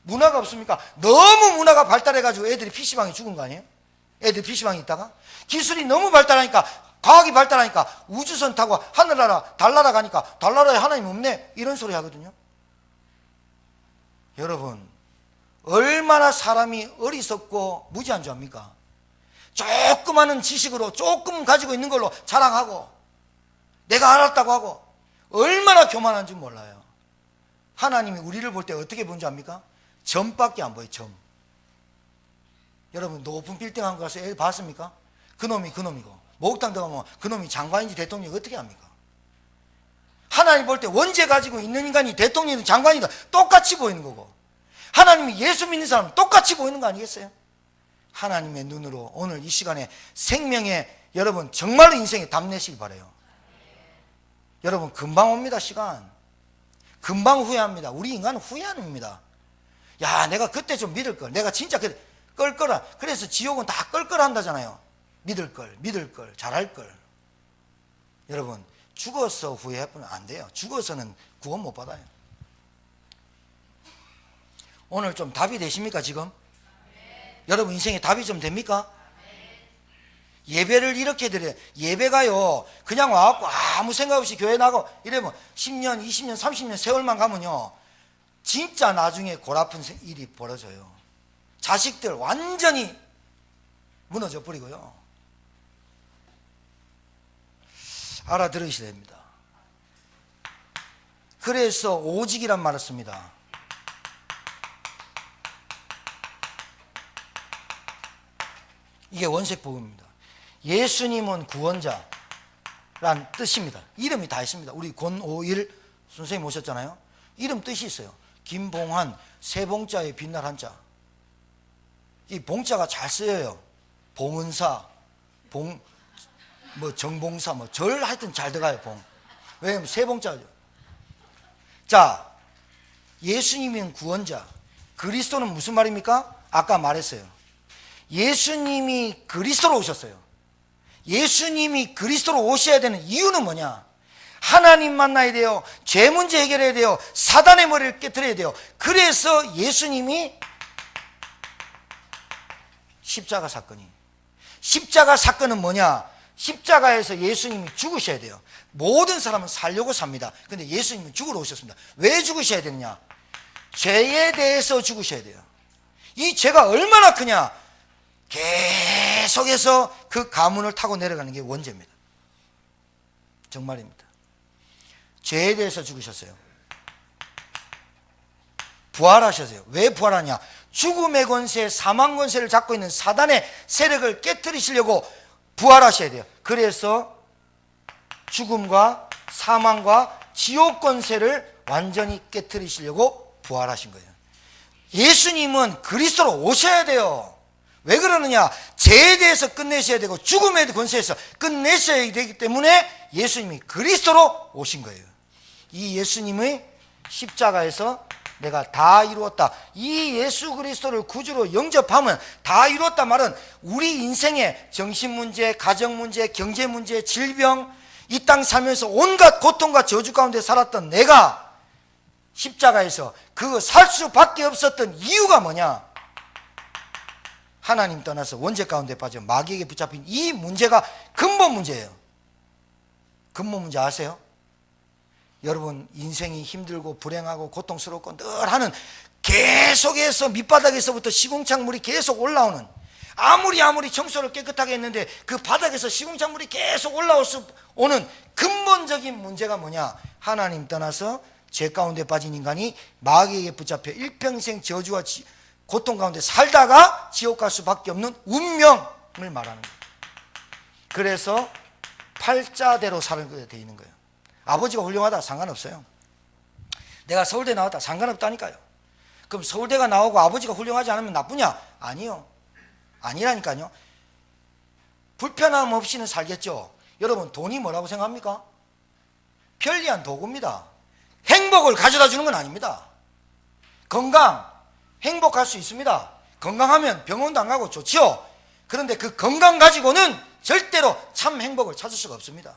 문화가 없습니까? 너무 문화가 발달해가지고 애들이 PC방에 죽은 거 아니에요? 애들 PC방에 있다가 기술이 너무 발달하니까, 과학이 발달하니까 우주선 타고 하늘나라 달나라 가니까 달나라에 하나님 없네 이런 소리 하거든요. 여러분 얼마나 사람이 어리석고 무지한줄압니까? 조그마한 지식으로 조금 가지고 있는 걸로 자랑하고 내가 알았다고 하고 얼마나 교만한 줄 몰라요. 하나님이 우리를 볼 때 어떻게 본 줄 압니까? 점밖에 안 보여요. 점. 여러분 높은 빌딩 한 거 가서 애 봤습니까? 그놈이 그놈이고 목욕탕 들어가면 그놈이 장관인지 대통령이 어떻게 합니까? 하나님 볼 때 원죄 가지고 있는 인간이 대통령이든 장관이든 똑같이 보이는 거고 하나님이 예수 믿는 사람은 똑같이 보이는 거 아니겠어요? 하나님의 눈으로 오늘 이 시간에 생명의 여러분 정말로 인생에 답내시길 바라요. 여러분 금방 옵니다. 시간 금방 후회합니다. 우리 인간은 후회합니다. 야 내가 그때 좀 믿을 걸, 내가 진짜 끌거라. 그래서 지옥은 다 끌거라 한다잖아요. 믿을 걸 잘할 걸. 여러분 죽어서 후회하면 안 돼요. 죽어서는 구원 못 받아요. 오늘 좀 답이 되십니까 지금? 여러분 인생에 답이 좀 됩니까? 예배를 이렇게 드려요. 예배가요 그냥 와갖고 아무 생각 없이 교회 나가고 이러면 10년 20년 30년 세월만 가면요 진짜 나중에 골아픈 일이 벌어져요. 자식들 완전히 무너져 버리고요. 알아들으셔야 됩니다. 그래서 오직이란 말을 씁니다. 이게 원색복음입니다. 예수님은 구원자란 뜻입니다. 이름이 다 있습니다. 우리 권오일 선생님 오셨잖아요. 이름 뜻이 있어요. 김봉환, 세봉자에 빛날 한자. 이 봉자가 잘 쓰여요. 봉은사, 정봉사, 절 하여튼 잘 들어가요. 왜냐면 세봉자죠. 자, 예수님은 구원자. 그리스도는 무슨 말입니까? 아까 말했어요. 예수님이 그리스도로 오셨어요. 예수님이 그리스도로 오셔야 되는 이유는 뭐냐? 하나님 만나야 돼요. 죄 문제 해결해야 돼요. 사단의 머리를 깨트려야 돼요. 그래서 예수님이 십자가 사건은 뭐냐? 십자가에서 예수님이 죽으셔야 돼요. 모든 사람은 살려고 삽니다. 근데 예수님은 죽으러 오셨습니다. 왜 죽으셔야 되느냐? 죄에 대해서 죽으셔야 돼요. 이 죄가 얼마나 크냐? 계속해서 그 가문을 타고 내려가는 게 원죄입니다. 정말입니다. 죄에 대해서 죽으셨어요. 부활하셨어요. 왜 부활하냐? 죽음의 권세, 사망 권세를 잡고 있는 사단의 세력을 깨뜨리시려고 부활하셔야 돼요. 그래서 죽음과 사망과 지옥 권세를 완전히 깨뜨리시려고 부활하신 거예요. 예수님은 그리스도로 오셔야 돼요. 왜 그러느냐? 죄에 대해서 끝내셔야 되고 죽음의 권세에서 끝내셔야 되기 때문에 예수님이 그리스도로 오신 거예요. 이 예수님의 십자가에서 내가 다 이루었다. 이 예수 그리스도를 구주로 영접하면 다 이루었다 말은 우리 인생의 정신문제, 가정문제, 경제문제, 질병, 이 땅 살면서 온갖 고통과 저주 가운데 살았던 내가 십자가에서 그거 살 수밖에 없었던 이유가 뭐냐? 하나님 떠나서 원죄 가운데 빠져 마귀에게 붙잡힌 이 문제가 근본 문제예요. 근본 문제 아세요? 여러분 인생이 힘들고 불행하고 고통스럽고 늘 하는 계속해서 밑바닥에서부터 시궁창물이 계속 올라오는, 아무리 청소를 깨끗하게 했는데 그 바닥에서 시궁창물이 계속 올라오는 근본적인 문제가 뭐냐? 하나님 떠나서 죄 가운데 빠진 인간이 마귀에게 붙잡혀 일평생 저주와 고통 가운데 살다가 지옥 갈 수밖에 없는 운명을 말하는 거예요. 그래서 팔자대로 살게 돼 있는 거예요. 아버지가 훌륭하다 상관없어요. 내가 서울대 나왔다 상관없다니까요. 그럼 서울대가 나오고 아버지가 훌륭하지 않으면 나쁘냐? 아니요. 아니라니까요. 불편함 없이는 살겠죠. 여러분 돈이 뭐라고 생각합니까? 편리한 도구입니다. 행복을 가져다 주는 건 아닙니다. 건강, 행복할 수 있습니다. 건강하면 병원도 안 가고 좋지요. 그런데 그 건강 가지고는 절대로 참 행복을 찾을 수가 없습니다.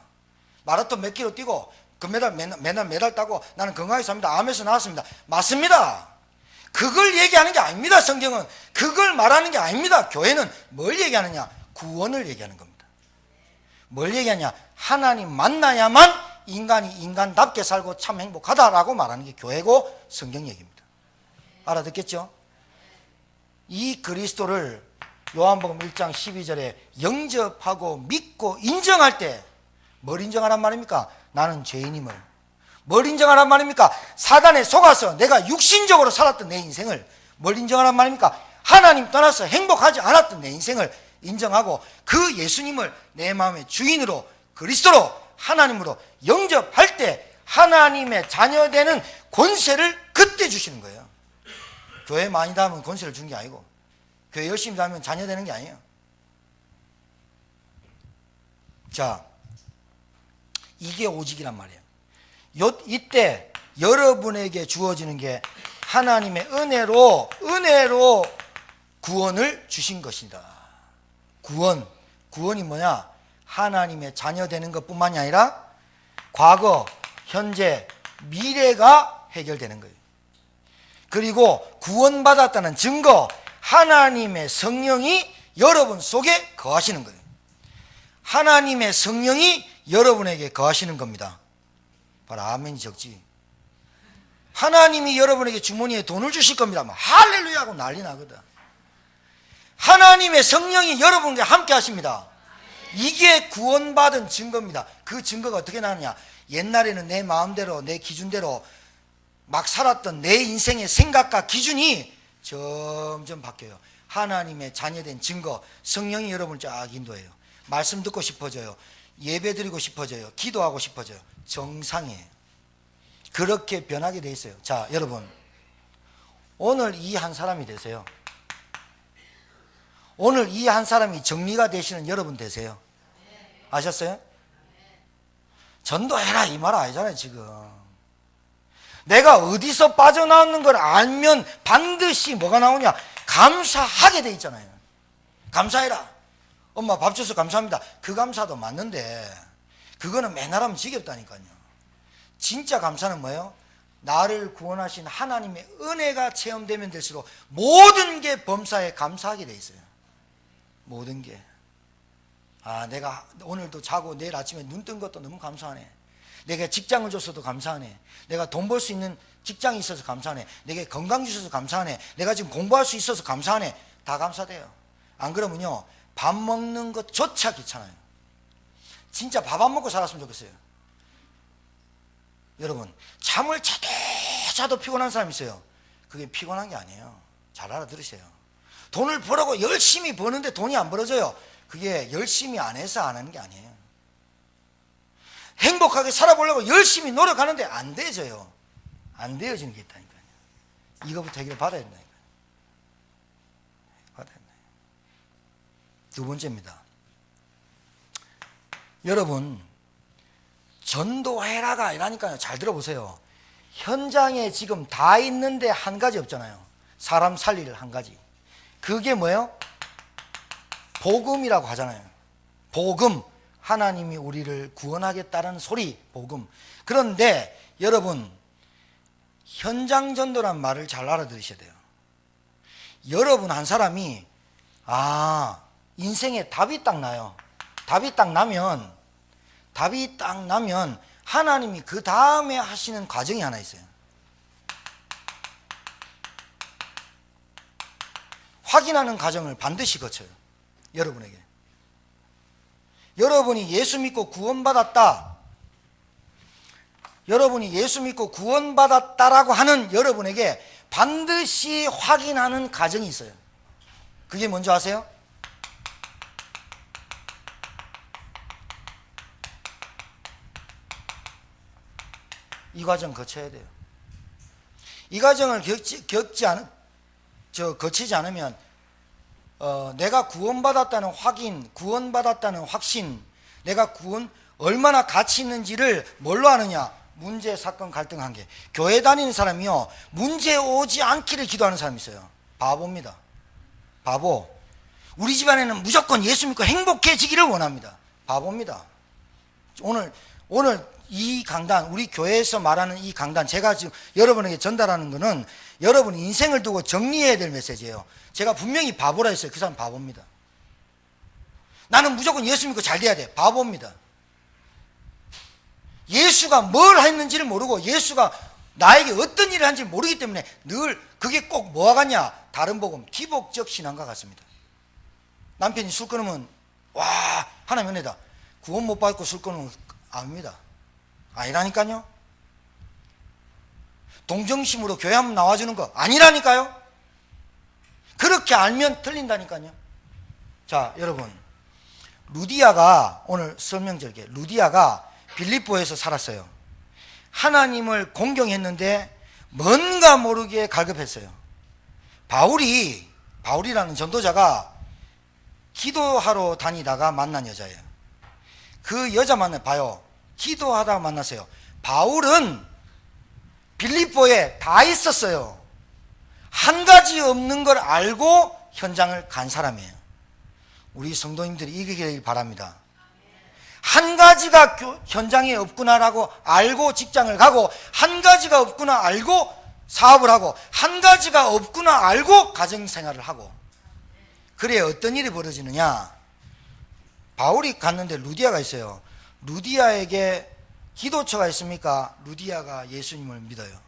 마라톤 몇 킬로 뛰고 금메달 맨날 메달 따고 나는 건강하게 삽니다. 암에서 나왔습니다. 맞습니다. 그걸 얘기하는 게 아닙니다. 성경은 그걸 말하는 게 아닙니다. 교회는 뭘 얘기하느냐? 구원을 얘기하는 겁니다. 뭘 얘기하냐? 하나님 만나야만 인간이 인간답게 살고 참 행복하다라고 말하는 게 교회고 성경 얘기입니다. 알아듣겠죠? 이 그리스도를 요한복음 1장 12절에 영접하고 믿고 인정할 때 뭘 인정하란 말입니까? 나는 죄인임을. 뭘 인정하란 말입니까? 사단에 속아서 내가 육신적으로 살았던 내 인생을. 뭘 인정하란 말입니까? 하나님 떠나서 행복하지 않았던 내 인생을 인정하고 그 예수님을 내 마음의 주인으로 그리스도로 하나님으로 영접할 때 하나님의 자녀되는 권세를 그때 주시는 거예요. 교회 많이 다니면 권세를 준 게 아니고 교회 열심히 다니면 자녀되는 게 아니에요. 자, 이게 오직이란 말이에요. 이때 여러분에게 주어지는 게 하나님의 은혜로 구원을 주신 것이다. 구원이 뭐냐? 하나님의 자녀 되는 것뿐만이 아니라 과거, 현재, 미래가 해결되는 거예요. 그리고 구원받았다는 증거, 하나님의 성령이 여러분 속에 거하시는 거예요. 하나님의 성령이 여러분에게 거하시는 겁니다. 바로 아멘이 적지. 하나님이 여러분에게 주머니에 돈을 주실 겁니다. 할렐루야 하고 난리 나거든. 하나님의 성령이 여러분과 함께 하십니다. 이게 구원받은 증거입니다. 그 증거가 어떻게 나느냐? 옛날에는 내 마음대로 내 기준대로 막 살았던 내 인생의 생각과 기준이 점점 바뀌어요. 하나님의 자녀된 증거, 성령이 여러분을 쫙 인도해요. 말씀 듣고 싶어져요. 예배 드리고 싶어져요. 기도하고 싶어져요. 정상이에요. 그렇게 변하게 돼 있어요. 자, 여러분, 오늘 이 한 사람이 되세요. 오늘 이 한 사람이 정리가 되시는 여러분 되세요. 아셨어요? 전도해라 이 말 아니잖아요. 지금 내가 어디서 빠져나오는 걸 알면 반드시 뭐가 나오냐? 감사하게 돼 있잖아요. 감사해라. 엄마 밥 줘서 감사합니다. 그 감사도 맞는데 그거는 맨날 하면 지겹다니까요. 진짜 감사는 뭐예요? 나를 구원하신 하나님의 은혜가 체험되면 될수록 모든 게 범사에 감사하게 돼 있어요. 모든 게. 내가 오늘도 자고 내일 아침에 눈 뜬 것도 너무 감사하네. 내가 직장을 줬어도 감사하네. 내가 돈 벌 수 있는 직장이 있어서 감사하네. 내게 건강 주셔서 감사하네. 내가 지금 공부할 수 있어서 감사하네. 다 감사돼요. 안 그러면요, 밥 먹는 것조차 귀찮아요. 진짜 밥 안 먹고 살았으면 좋겠어요. 여러분, 잠을 자도 피곤한 사람 있어요. 그게 피곤한 게 아니에요. 잘 알아들으세요. 돈을 벌고 열심히 버는데 돈이 안 벌어져요. 그게 열심히 안 해서 안 하는 게 아니에요. 행복하게 살아보려고 열심히 노력하는데 안 되져요. 안 되어지는 게 있다니까요. 이거부터 해결 받아야 된다니까요. 받아야 된다. 두 번째입니다. 여러분, 전도해라가 아니라니까요. 잘 들어보세요. 현장에 지금 다 있는데 한 가지 없잖아요. 사람 살릴 한 가지. 그게 뭐예요? 복음이라고 하잖아요. 복음. 하나님이 우리를 구원하겠다는 소리, 복음. 그런데 여러분, 현장 전도란 말을 잘 알아들으셔야 돼요. 여러분 한 사람이 인생에 답이 딱 나요. 답이 딱 나면 하나님이 그 다음에 하시는 과정이 하나 있어요. 확인하는 과정을 반드시 거쳐요. 여러분에게. 여러분이 예수 믿고 구원받았다. 여러분이 예수 믿고 구원받았다라고 하는 여러분에게 반드시 확인하는 과정이 있어요. 그게 뭔지 아세요? 이 과정 거쳐야 돼요. 이 과정을 거치지 않으면 내가 구원받았다는 확인, 구원받았다는 확신, 내가 얼마나 가치 있는지를 뭘로 아느냐? 문제, 사건, 갈등, 한계. 교회 다니는 사람이요, 문제 오지 않기를 기도하는 사람이 있어요. 바보입니다. 바보. 우리 집안에는 무조건 예수 믿고 행복해지기를 원합니다. 바보입니다. 오늘 이 강단, 우리 교회에서 말하는 이 강단, 제가 지금 여러분에게 전달하는 것은 여러분 인생을 두고 정리해야 될 메시지예요. 제가 분명히 바보라 했어요. 그 사람 바보입니다. 나는 무조건 예수 믿고 잘 돼야 돼. 바보입니다. 예수가 뭘 했는지를 모르고 예수가 나에게 어떤 일을 한지 모르기 때문에 늘 그게 꼭 뭐와 같냐? 다른 복음, 기복적 신앙과 같습니다. 남편이 술 끊으면 하나님 은혜다. 구원 못 받고 술 끊으면 압니다. 아니라니까요. 동정심으로 교회 한번 나와주는 거 아니라니까요. 그렇게 알면 틀린다니까요. 자, 여러분, 루디아가 오늘 설명절게, 루디아가 빌립보에서 살았어요. 하나님을 공경했는데 뭔가 모르게 갈급했어요. 바울이라는 전도자가 기도하러 다니다가 만난 여자예요. 그 여자 봐요. 기도하다가 만났어요. 바울은 빌립보에 다 있었어요. 한 가지 없는 걸 알고 현장을 간 사람이에요. 우리 성도님들이 이기게 되길 바랍니다. 한 가지가 현장에 없구나라고 알고 직장을 가고, 한 가지가 없구나 알고 사업을 하고, 한 가지가 없구나 알고 가정생활을 하고. 그래야 어떤 일이 벌어지느냐? 바울이 갔는데 루디아가 있어요. 루디아에게 기도처가 있습니까? 루디아가 예수님을 믿어요.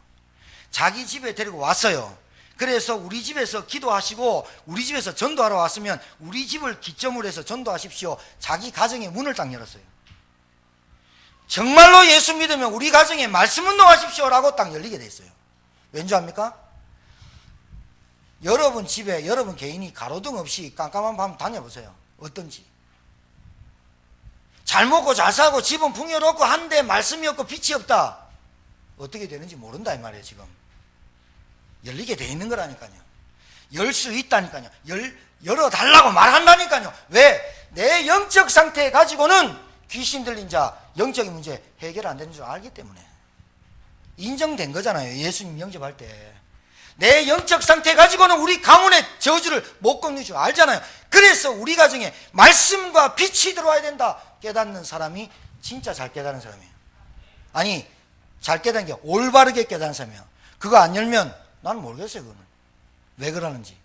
자기 집에 데리고 왔어요. 그래서 우리 집에서 기도하시고 우리 집에서 전도하러 왔으면 우리 집을 기점으로 해서 전도하십시오. 자기 가정의 문을 딱 열었어요. 정말로 예수 믿으면 우리 가정에 말씀 운동하십시오라고 딱 열리게 됐어요. 왠지 압니까? 여러분 집에 여러분 개인이 가로등 없이 깜깜한 밤 다녀보세요. 어떤지. 잘 먹고 잘 사고 집은 풍요롭고 한데 말씀이 없고 빛이 없다. 어떻게 되는지 모른다 이 말이에요. 지금 열리게 돼 있는 거라니까요. 열 수 있다니까요. 열어달라고 말한다니까요. 왜? 내 영적 상태 가지고는 귀신 들린 자 영적인 문제 해결 안 되는 줄 알기 때문에. 인정된 거잖아요. 예수님 영접할 때 내 영적 상태 가지고는 우리 가문의 저주를 못 꺾는 줄 알잖아요. 그래서 우리 가정에 말씀과 빛이 들어와야 된다 깨닫는 사람이 진짜 잘 깨닫는 사람이에요. 아니, 잘 깨닫는 게 올바르게 깨닫는 사람이에요. 그거 안 열면 나는 모르겠어요. 그거는 왜 그러는지.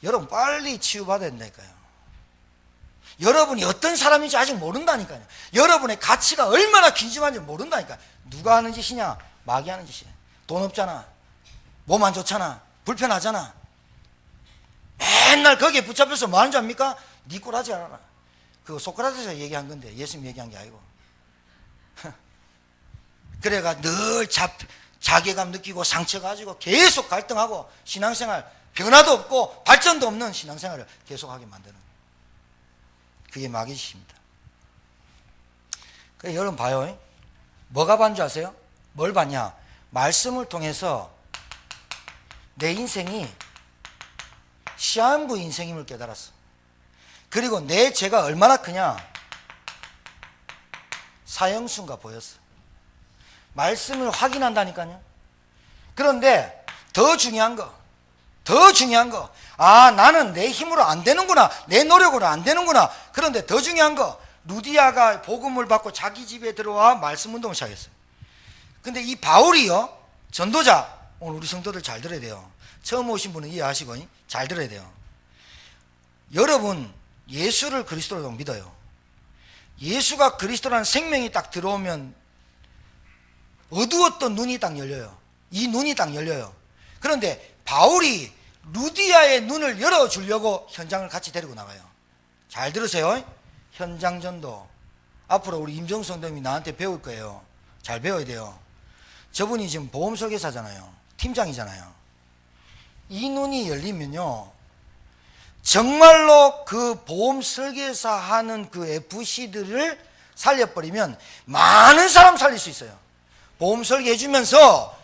여러분 빨리 치유받아야 된다니까요. 여러분이 어떤 사람인지 아직 모른다니까요. 여러분의 가치가 얼마나 귀중한지 모른다니까요. 누가 하는 짓이냐? 마귀 하는 짓이에요. 돈 없잖아, 몸 안 좋잖아, 불편하잖아. 맨날 거기에 붙잡혀서 뭐 하는 줄 압니까? 니 꼴하지 않아라. 그거 소크라테스가 얘기한 건데 예수님 얘기한 게 아니고. 그래가 늘 자괴감 느끼고 상처 가지고 계속 갈등하고 신앙생활 변화도 없고 발전도 없는 신앙생활을 계속하게 만드는 거예요. 그게 마귀짓입니다. 그래, 여러분 봐요. 뭐가 반줄 아세요? 뭘 봤냐? 말씀을 통해서 내 인생이 시한부 인생임을 깨달았어. 그리고 내 죄가 얼마나 크냐? 사형수가 보였어. 말씀을 확인한다니까요. 그런데 더 중요한 거, 나는 내 힘으로 안 되는구나, 내 노력으로 안 되는구나. 그런데 더 중요한 거, 루디아가 복음을 받고 자기 집에 들어와 말씀 운동을 시작했어요. 근데 이 바울이요, 전도자, 오늘 우리 성도들 잘 들어야 돼요. 처음 오신 분은 이해하시고 잘 들어야 돼요. 여러분 예수를 그리스도로 믿어요. 예수가 그리스도라는 생명이 딱 들어오면 어두웠던 눈이 딱 열려요. 이 눈이 딱 열려요. 그런데 바울이 루디아의 눈을 열어주려고 현장을 같이 데리고 나가요. 잘 들으세요. 현장 전도. 앞으로 우리 임정수 선생님이 나한테 배울 거예요. 잘 배워야 돼요. 저분이 지금 보험 설계사잖아요. 팀장이잖아요. 이 눈이 열리면요, 정말로 그 보험 설계사 하는 그 FC들을 살려버리면 많은 사람 살릴 수 있어요. 보험 설계해주면서,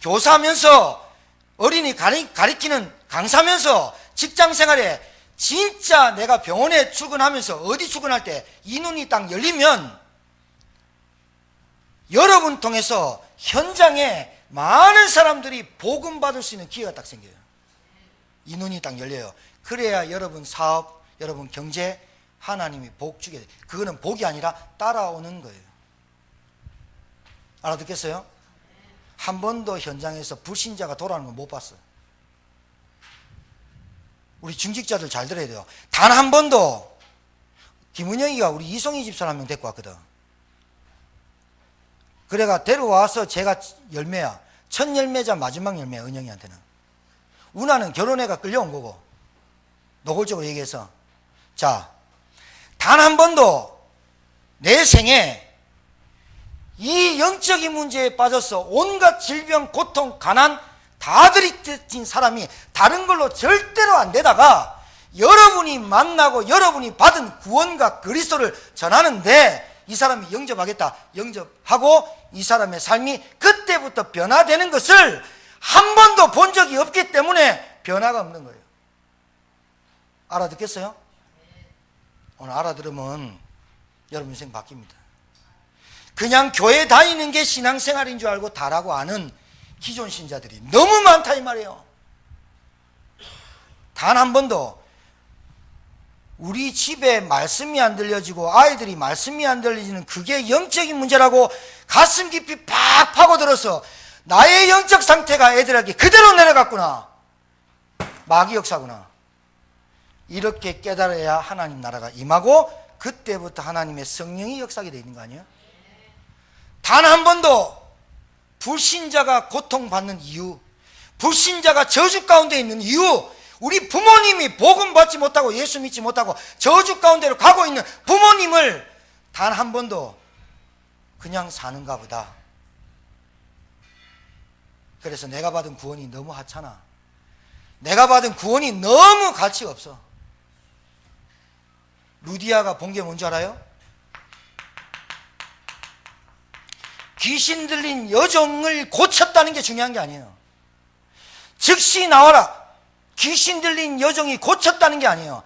교사하면서, 어린이 가리키는 강사면서, 직장 생활에 진짜 내가 병원에 출근하면서 어디 출근할 때 이 눈이 딱 열리면 여러분 통해서 현장에 많은 사람들이 복음 받을 수 있는 기회가 딱 생겨요. 이 눈이 딱 열려요. 그래야 여러분 사업, 여러분 경제 하나님이 복 주게 돼요. 그거는 복이 아니라 따라오는 거예요. 알아듣겠어요? 한 번도 현장에서 불신자가 돌아오는 걸 못 봤어요. 우리 중직자들 잘 들어야 돼요. 단 한 번도. 김은영이가 우리 이송희 집사람 한 명 데리고 왔거든. 그래가 데려와서 제가 열매야. 첫 열매자 마지막 열매야. 은영이한테는. 운하는 결혼해가 끌려온 거고. 노골적으로 얘기해서. 자, 단 한 번도 내 생에 이 영적인 문제에 빠져서 온갖 질병, 고통, 가난 다 들이친 사람이 다른 걸로 절대로 안 되다가 여러분이 만나고 여러분이 받은 구원과 그리스도를 전하는데 이 사람이 영접하겠다. 영접하고 이 사람의 삶이 그때부터 변화되는 것을 한 번도 본 적이 없기 때문에 변화가 없는 거예요. 알아듣겠어요? 오늘 알아들으면 여러분 인생 바뀝니다. 그냥 교회 다니는 게 신앙생활인 줄 알고 다라고 아는 기존 신자들이 너무 많다 이 말이에요. 단 한 번도 우리 집에 말씀이 안 들려지고 아이들이 말씀이 안 들리지는 그게 영적인 문제라고 가슴 깊이 팍 파고들어서 나의 영적 상태가 애들에게 그대로 내려갔구나. 마귀 역사구나. 이렇게 깨달아야 하나님 나라가 임하고 그때부터 하나님의 성령이 역사하게 되어 있는 거 아니에요? 단 한 번도 불신자가 고통받는 이유, 불신자가 저주 가운데 있는 이유, 우리 부모님이 복음 받지 못하고 예수 믿지 못하고 저주 가운데로 가고 있는 부모님을 단 한 번도 그냥 사는가 보다. 그래서 내가 받은 구원이 너무 하찮아. 내가 받은 구원이 너무 가치가 없어. 루디아가 본 게 뭔지 알아요? 귀신 들린 여종을 고쳤다는 게 중요한 게 아니에요. 즉시 나와라. 귀신 들린 여종이 고쳤다는 게 아니에요.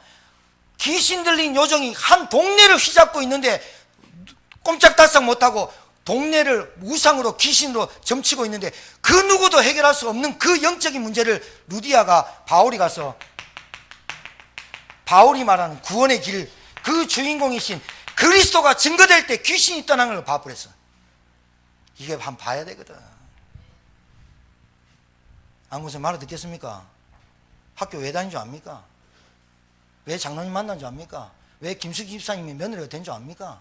귀신 들린 여종이 한 동네를 휘잡고 있는데 꼼짝달싹 못하고 동네를 우상으로 귀신으로 점치고 있는데 그 누구도 해결할 수 없는 그 영적인 문제를 루디아가 바울이 가서 바울이 말하는 구원의 길, 그 주인공이신 그리스도가 증거될 때 귀신이 떠나는 걸 봐버렸어. 이게 한번 봐야 되거든. 아무튼 말을 듣겠습니까? 학교 왜 다닌 줄 압니까? 왜 장로님 만난 줄 압니까? 왜 김숙희 집사님이 며느리가 된 줄 압니까?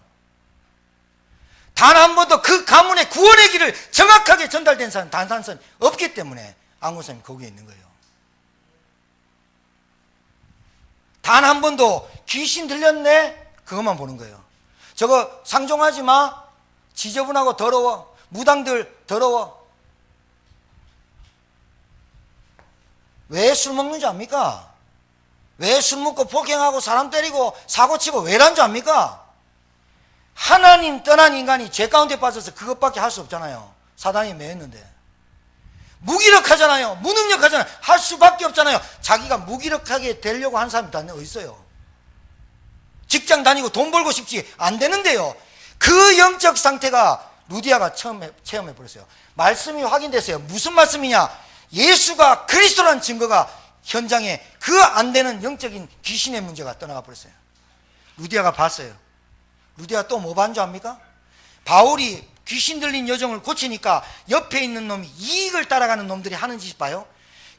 단 한 번도 그 가문의 구원의 길을 정확하게 전달된 사람 단 한 사람 없기 때문에 안구사님 거기에 있는 거예요. 단 한 번도 귀신 들렸네? 그것만 보는 거예요. 저거 상종하지 마. 지저분하고 더러워. 무당들 더러워. 왜 술 먹는 줄 압니까? 왜 술 먹고 폭행하고 사람 때리고 사고치고 왜란 줄 압니까? 하나님 떠난 인간이 죄 가운데 빠져서 그것밖에 할 수 없잖아요. 사단이 매였는데. 무기력하잖아요. 무능력하잖아요. 할 수밖에 없잖아요. 자기가 무기력하게 되려고 한 사람이 다 어디 있어요? 직장 다니고 돈 벌고 싶지 안 되는데요. 그 영적 상태가 루디아가 체험해 버렸어요. 말씀이 확인됐어요. 무슨 말씀이냐? 예수가 그리스도라는 증거가 현장에 그 안 되는 영적인 귀신의 문제가 떠나가 버렸어요. 루디아가 봤어요. 루디아가 또 뭐 봤는 줄 압니까? 바울이 귀신 들린 여종을 고치니까 옆에 있는 놈이 이익을 따라가는 놈들이 하는 짓 봐요.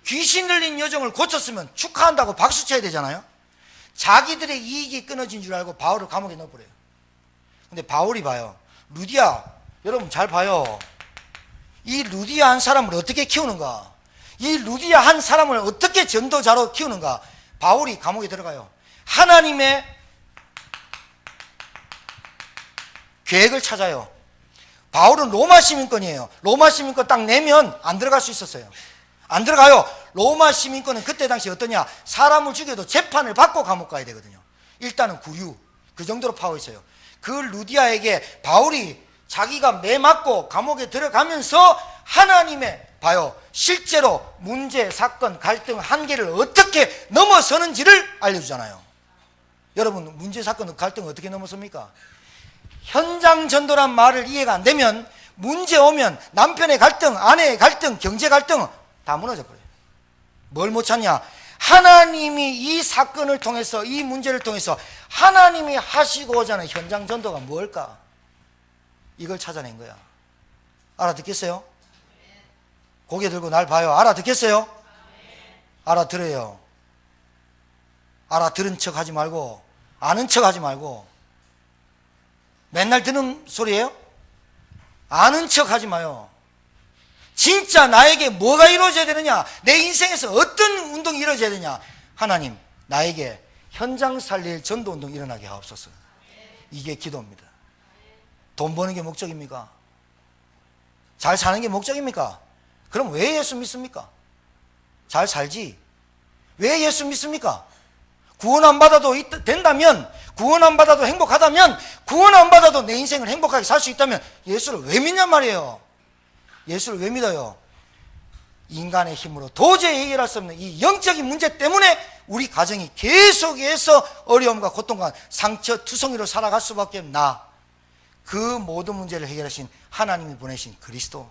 귀신 들린 여종을 고쳤으면 축하한다고 박수 쳐야 되잖아요. 자기들의 이익이 끊어진 줄 알고 바울을 감옥에 넣어버려요. 근데 바울이 봐요. 루디아, 여러분 잘 봐요. 이 루디아 한 사람을 어떻게 키우는가? 이 루디아 한 사람을 어떻게 전도자로 키우는가? 바울이 감옥에 들어가요. 하나님의 계획을 찾아요. 바울은 로마 시민권이에요. 로마 시민권 딱 내면 안 들어갈 수 있었어요. 안 들어가요. 로마 시민권은 그때 당시 어떠냐? 사람을 죽여도 재판을 받고 감옥 가야 되거든요. 일단은 구류, 그 정도로 파워 있어요. 그 루디아에게 바울이 자기가 매 맞고 감옥에 들어가면서 하나님의, 봐요, 실제로 문제, 사건, 갈등, 한계를 어떻게 넘어서는지를 알려주잖아요. 여러분, 문제, 사건, 갈등 어떻게 넘어섭니까? 현장 전도란 말을 이해가 안 되면 문제 오면 남편의 갈등, 아내의 갈등, 경제 갈등 다 무너져 버려요. 뭘 못 찾냐? 하나님이 이 사건을 통해서, 이 문제를 통해서 하나님이 하시고자 하는 현장 전도가 뭘까? 이걸 찾아낸 거야. 알아듣겠어요? 고개 들고 날 봐요. 알아듣겠어요? 알아들어요. 알아들은 척 하지 말고, 아는 척 하지 말고. 맨날 듣는 소리예요? 아는 척 하지 마요. 진짜 나에게 뭐가 이루어져야 되느냐? 내 인생에서 어떤 운동이 이루어져야 되냐? 하나님, 나에게 현장 살릴 전도 운동이 일어나게 하옵소서. 이게 기도입니다. 돈 버는 게 목적입니까? 잘 사는 게 목적입니까? 그럼 왜 예수 믿습니까? 잘 살지. 왜 예수 믿습니까? 구원 안 받아도 된다면, 구원 안 받아도 행복하다면, 구원 안 받아도 내 인생을 행복하게 살 수 있다면 예수를 왜 믿냔 말이에요. 예수를 왜 믿어요? 인간의 힘으로 도저히 해결할 수 없는 이 영적인 문제 때문에 우리 가정이 계속해서 어려움과 고통과 상처 투성이로 살아갈 수밖에 없나. 그 모든 문제를 해결하신 하나님이 보내신 그리스도.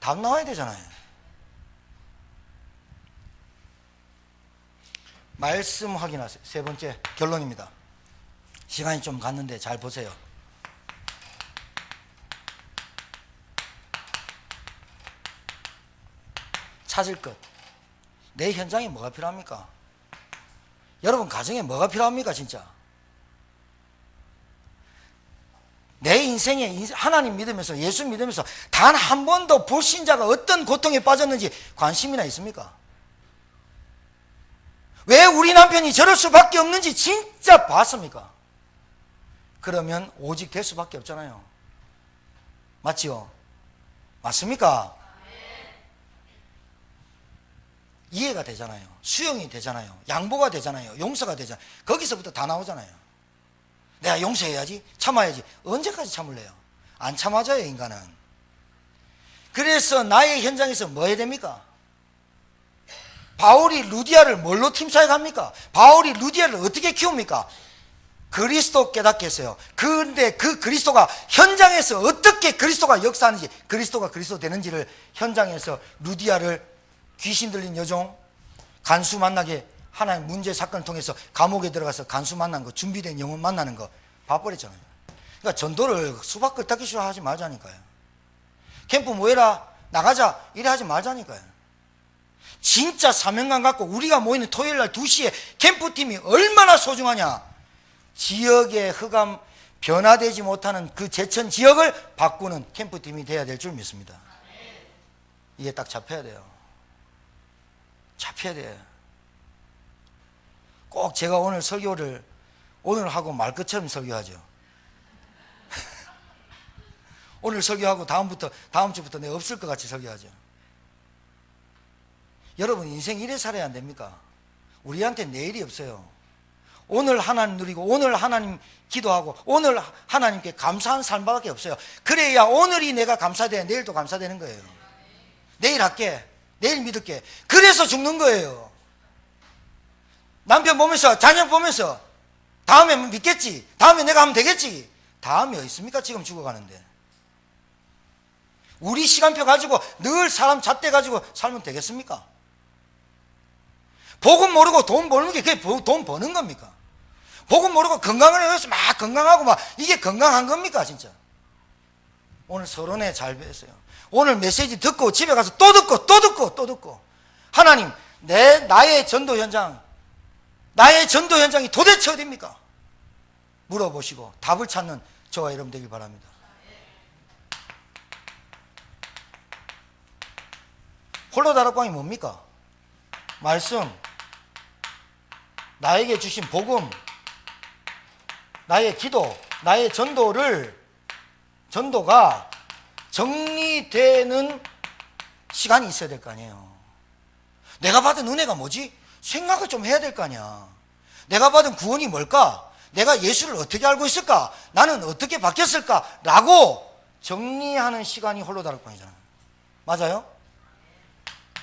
답 나와야 되잖아요. 말씀 확인하세요. 세 번째 결론입니다. 시간이 좀 갔는데 잘 보세요. 찾을 것. 내 현장에 뭐가 필요합니까? 여러분 가정에 뭐가 필요합니까 진짜? 내 인생에 하나님 믿으면서, 예수 믿으면서 단 한 번도 불신자가 어떤 고통에 빠졌는지 관심이나 있습니까? 왜 우리 남편이 저럴 수밖에 없는지 진짜 봤습니까? 그러면 오직 될 수밖에 없잖아요. 맞지요? 맞습니까? 이해가 되잖아요. 수용이 되잖아요. 양보가 되잖아요. 용서가 되잖아요. 거기서부터 다 나오잖아요. 내가 용서해야지, 참아야지. 언제까지 참을래요? 안 참아져요, 인간은. 그래서 나의 현장에서 뭐 해야 됩니까? 바울이 루디아를 뭘로 팀사역합니까? 바울이 루디아를 어떻게 키웁니까? 그리스도 깨닫게 했어요. 그런데 그 그리스도가 현장에서 어떻게 그리스도가 역사하는지, 그리스도가 그리스도 되는지를 현장에서 루디아를, 귀신 들린 여종, 간수 만나게, 하나님 문제 사건을 통해서 감옥에 들어가서 간수 만난 거, 준비된 영혼 만나는 거 봐버렸잖아요. 그러니까 전도를 수박 끄떡이쇼 하지 말자니까요. 캠프 모여라, 나가자 이래 하지 말자니까요. 진짜 사명감 갖고 우리가 모이는 토요일날 2시에 캠프팀이 얼마나 소중하냐. 지역의 흑암, 변화되지 못하는 그 제천 지역을 바꾸는 캠프팀이 돼야 될 줄 믿습니다. 이게 딱 잡혀야 돼요. 잡혀야 돼요. 꼭 제가 오늘 설교를 오늘 하고 말 것처럼 설교하죠. 오늘 설교하고 다음 주부터 내가 없을 것 같이 설교하죠. 여러분 인생 이래 살아야 안 됩니까? 우리한테 내일이 없어요. 오늘 하나님 누리고, 오늘 하나님 기도하고, 오늘 하나님께 감사한 삶밖에 없어요. 그래야 오늘이 내가 감사돼, 내일도 감사되는 거예요. 내일 할게, 내일 믿을게. 그래서 죽는 거예요. 남편 보면서, 자녀 보면서 다음에 믿겠지, 다음에 내가 하면 되겠지. 다음이 어디 있습니까? 지금 죽어가는데. 우리 시간표 가지고 늘 사람 잣대 가지고 살면 되겠습니까? 복음 모르고 돈 버는 게 그게 돈 버는 겁니까? 복음 모르고 건강을 해서 막 건강하고 막 이게 건강한 겁니까 진짜? 오늘 서론에 잘 배웠어요. 오늘 메시지 듣고 집에 가서 또 듣고 또 듣고 또 듣고 하나님, 나의 전도 현장이 도대체 어디입니까? 물어보시고 답을 찾는 저와 여러분 되길 바랍니다. 홀로 다락방이 뭡니까? 말씀, 나에게 주신 복음, 나의 기도, 나의 전도가 정리되는 시간이 있어야 될 거 아니에요. 내가 받은 은혜가 뭐지? 생각을 좀 해야 될 거 아니야. 내가 받은 구원이 뭘까? 내가 예수를 어떻게 알고 있을까? 나는 어떻게 바뀌었을까? 라고 정리하는 시간이 홀로 다락방이잖아요. 맞아요?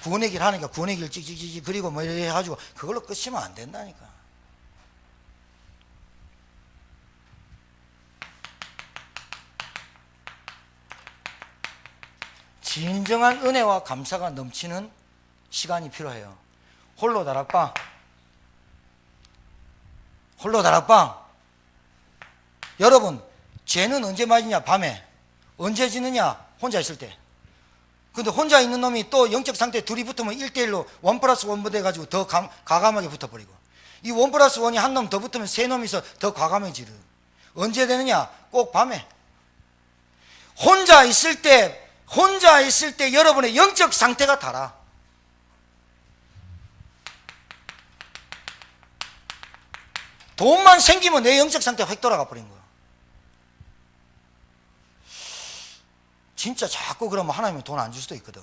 구원의 길 하니까 구원의 길 찍찍찍 그리고 뭐 이렇게 해가지고 그걸로 끝이면 안 된다니까. 진정한 은혜와 감사가 넘치는 시간이 필요해요. 홀로 다락방. 여러분, 죄는 언제 맞으냐? 밤에. 언제 지느냐? 혼자 있을 때. 근데 혼자 있는 놈이 또 영적 상태 둘이 붙으면 1대1로 1+1 돼가지고 더 과감하게 붙어버리고, 이 1+1이 한 놈 더 붙으면 세 놈이서 더 과감해지는. 언제 되느냐? 꼭 밤에. 혼자 있을 때 여러분의 영적 상태가 달아. 돈만 생기면 내 영적 상태가 획 돌아가 버린 거야. 진짜 자꾸 그러면 하나님은 돈 안 줄 수도 있거든.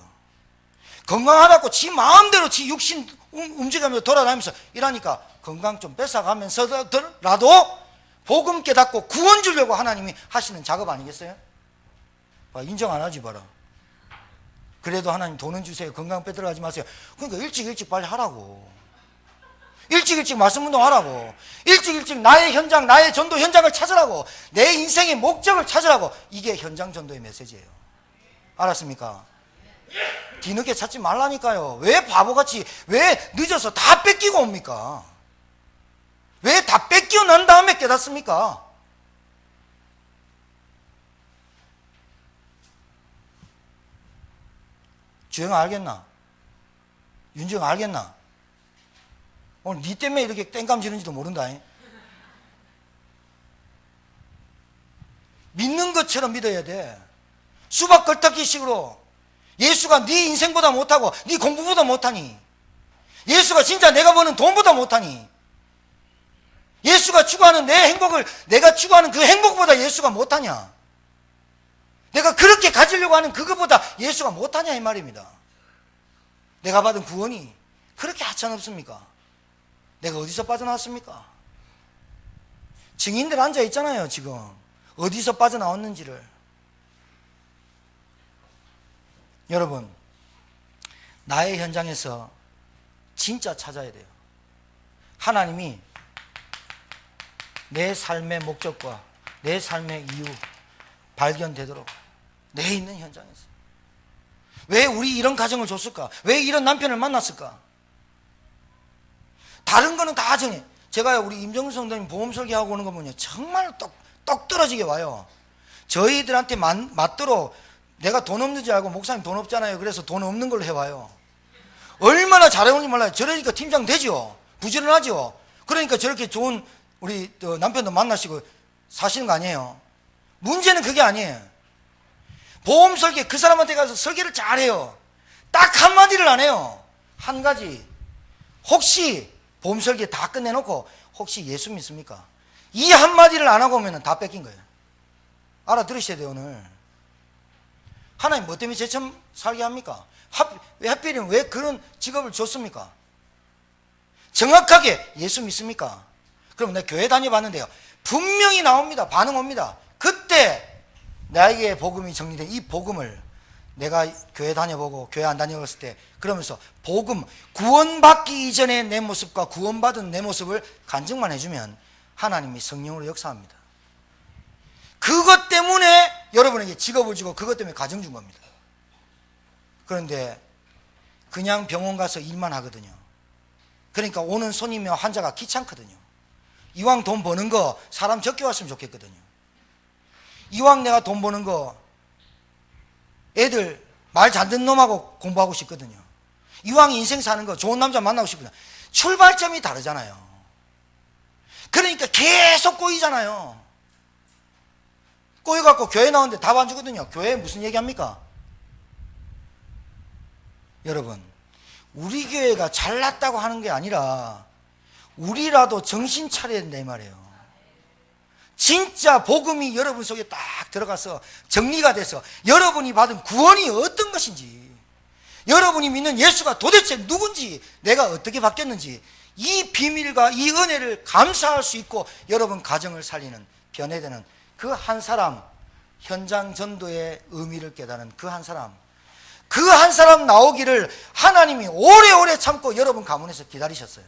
건강하다고 지 마음대로 지 육신 움직이면서 돌아다니면서 이러니까 건강 좀 뺏어가면서라도 복음 깨닫고 구원 주려고 하나님이 하시는 작업 아니겠어요? 인정 안 하지 봐라. 그래도 하나님 돈은 주세요. 건강 빼들어가지 마세요. 그러니까 일찍 빨리 하라고. 일찍 말씀 운동하라고. 일찍 나의 현장, 나의 전도 현장을 찾으라고. 내 인생의 목적을 찾으라고. 이게 현장 전도의 메시지예요. 알았습니까? 뒤늦게 찾지 말라니까요. 왜 바보같이, 왜 늦어서 다 뺏기고 옵니까? 왜 다 뺏기고 난 다음에 깨닫습니까? 주영아 알겠나? 윤주영 알겠나? 오늘 니 때문에 이렇게 땡감 지는지도 모른다. 믿는 것처럼 믿어야 돼. 수박 걸떡기식으로 예수가 네 인생보다 못하고 네 공부보다 못하니, 예수가 진짜 내가 버는 돈보다 못하니, 예수가 추구하는 내 행복을 내가 추구하는 그 행복보다 예수가 못하냐, 내가 그렇게 가지려고 하는 그거보다 예수가 못하냐 이 말입니다. 내가 받은 구원이 그렇게 하찮습니까? 내가 어디서 빠져나왔습니까? 증인들 앉아 있잖아요. 지금 어디서 빠져나왔는지를. 여러분, 나의 현장에서 진짜 찾아야 돼요. 하나님이 내 삶의 목적과 내 삶의 이유 발견되도록 내 있는 현장에서. 왜 우리 이런 가정을 줬을까? 왜 이런 남편을 만났을까? 다른 거는 다 정해. 제가 우리 임정수 성도님 보험 설계하고 오는 거 보면 정말 똑 떨어지게 와요. 저희들한테 맞도록 내가 돈 없는 줄 알고, 목사님 돈 없잖아요. 그래서 돈 없는 걸로 해와요. 얼마나 잘해오는지 몰라요. 저러니까 팀장 되죠. 부지런하죠. 그러니까 저렇게 좋은 우리 남편도 만나시고 사시는 거 아니에요. 문제는 그게 아니에요. 보험 설계, 그 사람한테 가서 설계를 잘해요. 딱 한마디를 안 해요. 한 가지. 혹시 보험 설계 다 끝내놓고 혹시 예수 믿습니까? 이 한마디를 안 하고 오면 다 뺏긴 거예요. 알아들으셔야 돼요. 오늘 하나님 뭐 때문에 제처럼 살게 합니까? 하필이면 왜 그런 직업을 줬습니까? 정확하게 예수 믿습니까? 그럼 내가 교회 다녀봤는데요, 분명히 나옵니다. 반응 옵니다. 그때 나에게 복음이 정리된 이 복음을 내가 교회 다녀보고 교회 안 다녀봤을 때, 그러면서 복음, 구원받기 이전의 내 모습과 구원받은 내 모습을 간증만 해주면 하나님이 성령으로 역사합니다. 그것 때문에 여러분에게 직업을 주고 그것 때문에 가정 준 겁니다. 그런데 그냥 병원 가서 일만 하거든요. 그러니까 오는 손님이와 환자가 귀찮거든요. 이왕 돈 버는 거 사람 적게 왔으면 좋겠거든요. 이왕 내가 돈 버는 거 애들 말 잘 듣는 놈하고 공부하고 싶거든요. 이왕 인생 사는 거 좋은 남자 만나고 싶으면 출발점이 다르잖아요. 그러니까 계속 꼬이잖아요. 꼬여갖고 교회 나오는데 답 안 주거든요. 교회에 무슨 얘기합니까? 여러분, 우리 교회가 잘났다고 하는 게 아니라 우리라도 정신 차려야 된다 이 말이에요. 진짜 복음이 여러분 속에 딱 들어가서 정리가 돼서 여러분이 받은 구원이 어떤 것인지, 여러분이 믿는 예수가 도대체 누군지, 내가 어떻게 바뀌었는지, 이 비밀과 이 은혜를 감사할 수 있고 여러분 가정을 살리는, 변해되는 그 한 사람, 현장 전도의 의미를 깨닫는 그 한 사람, 그 한 사람 나오기를 하나님이 오래오래 참고 여러분 가문에서 기다리셨어요.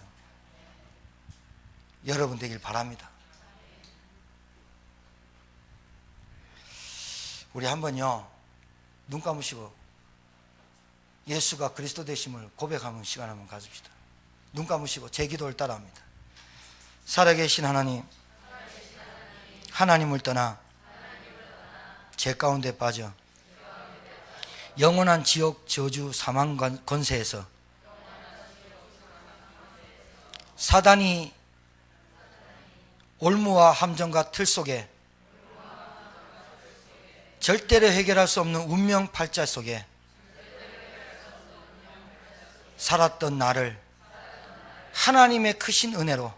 여러분 되길 바랍니다. 우리 한번요, 눈 감으시고 예수가 그리스도 되심을 고백하는 시간 한번 가집시다. 눈 감으시고 제 기도를 따라합니다. 살아계신 하나님, 하나님을 떠나 죄 가운데 빠져 영원한 지옥, 저주, 사망 권세에서 사단이 올무와 함정과 틀 속에 절대로 해결할 수 없는 운명 팔자 속에 살았던 나를 하나님의 크신 은혜로,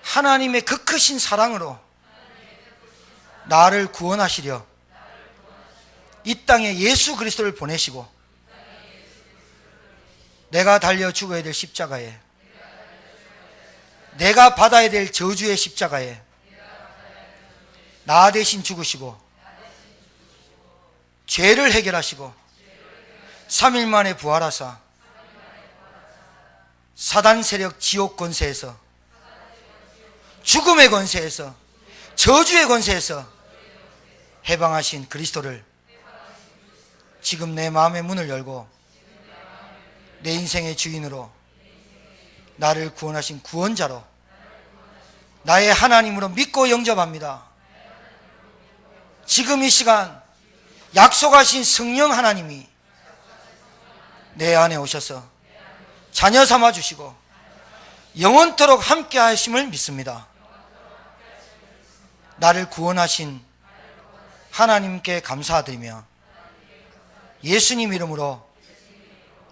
하나님의 그 크신 사랑으로 나를 구원하시려 이 땅에 예수 그리스도를 보내시고 내가 달려 죽어야 될 십자가에, 내가 받아야 될 저주의 십자가에 나 대신 죽으시고 죄를 해결하시고 3일 만에 부활하사 사단 세력 지옥 권세에서, 죽음의 권세에서, 저주의 권세에서 해방하신 그리스도를 지금 내 마음의 문을 열고 내 인생의 주인으로, 나를 구원하신 구원자로, 나의 하나님으로 믿고 영접합니다. 지금 이 시간 약속하신 성령 하나님이 내 안에 오셔서 자녀 삼아 주시고 영원토록 함께 하심을 믿습니다. 나를 구원하신 하나님께 감사드리며 예수님 이름으로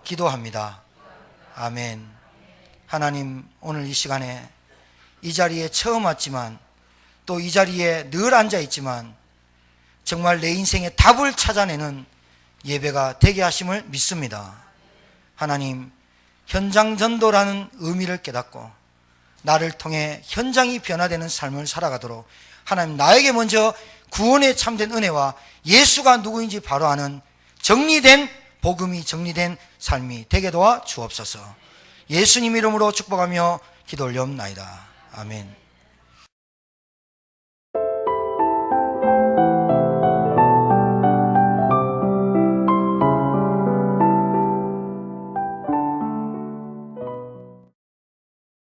기도합니다. 아멘. 하나님, 오늘 이 시간에 이 자리에 처음 왔지만 또 이 자리에 늘 앉아 있지만 정말 내 인생의 답을 찾아내는 예배가 되게 하심을 믿습니다. 하나님, 현장 전도라는 의미를 깨닫고 나를 통해 현장이 변화되는 삶을 살아가도록 하나님, 나에게 먼저 구원에 참된 은혜와 예수가 누구인지 바로 아는 정리된 복음이 정리된 삶이 되게 도와 주옵소서. 예수님 이름으로 축복하며 기도 올려옵나이다. 아멘.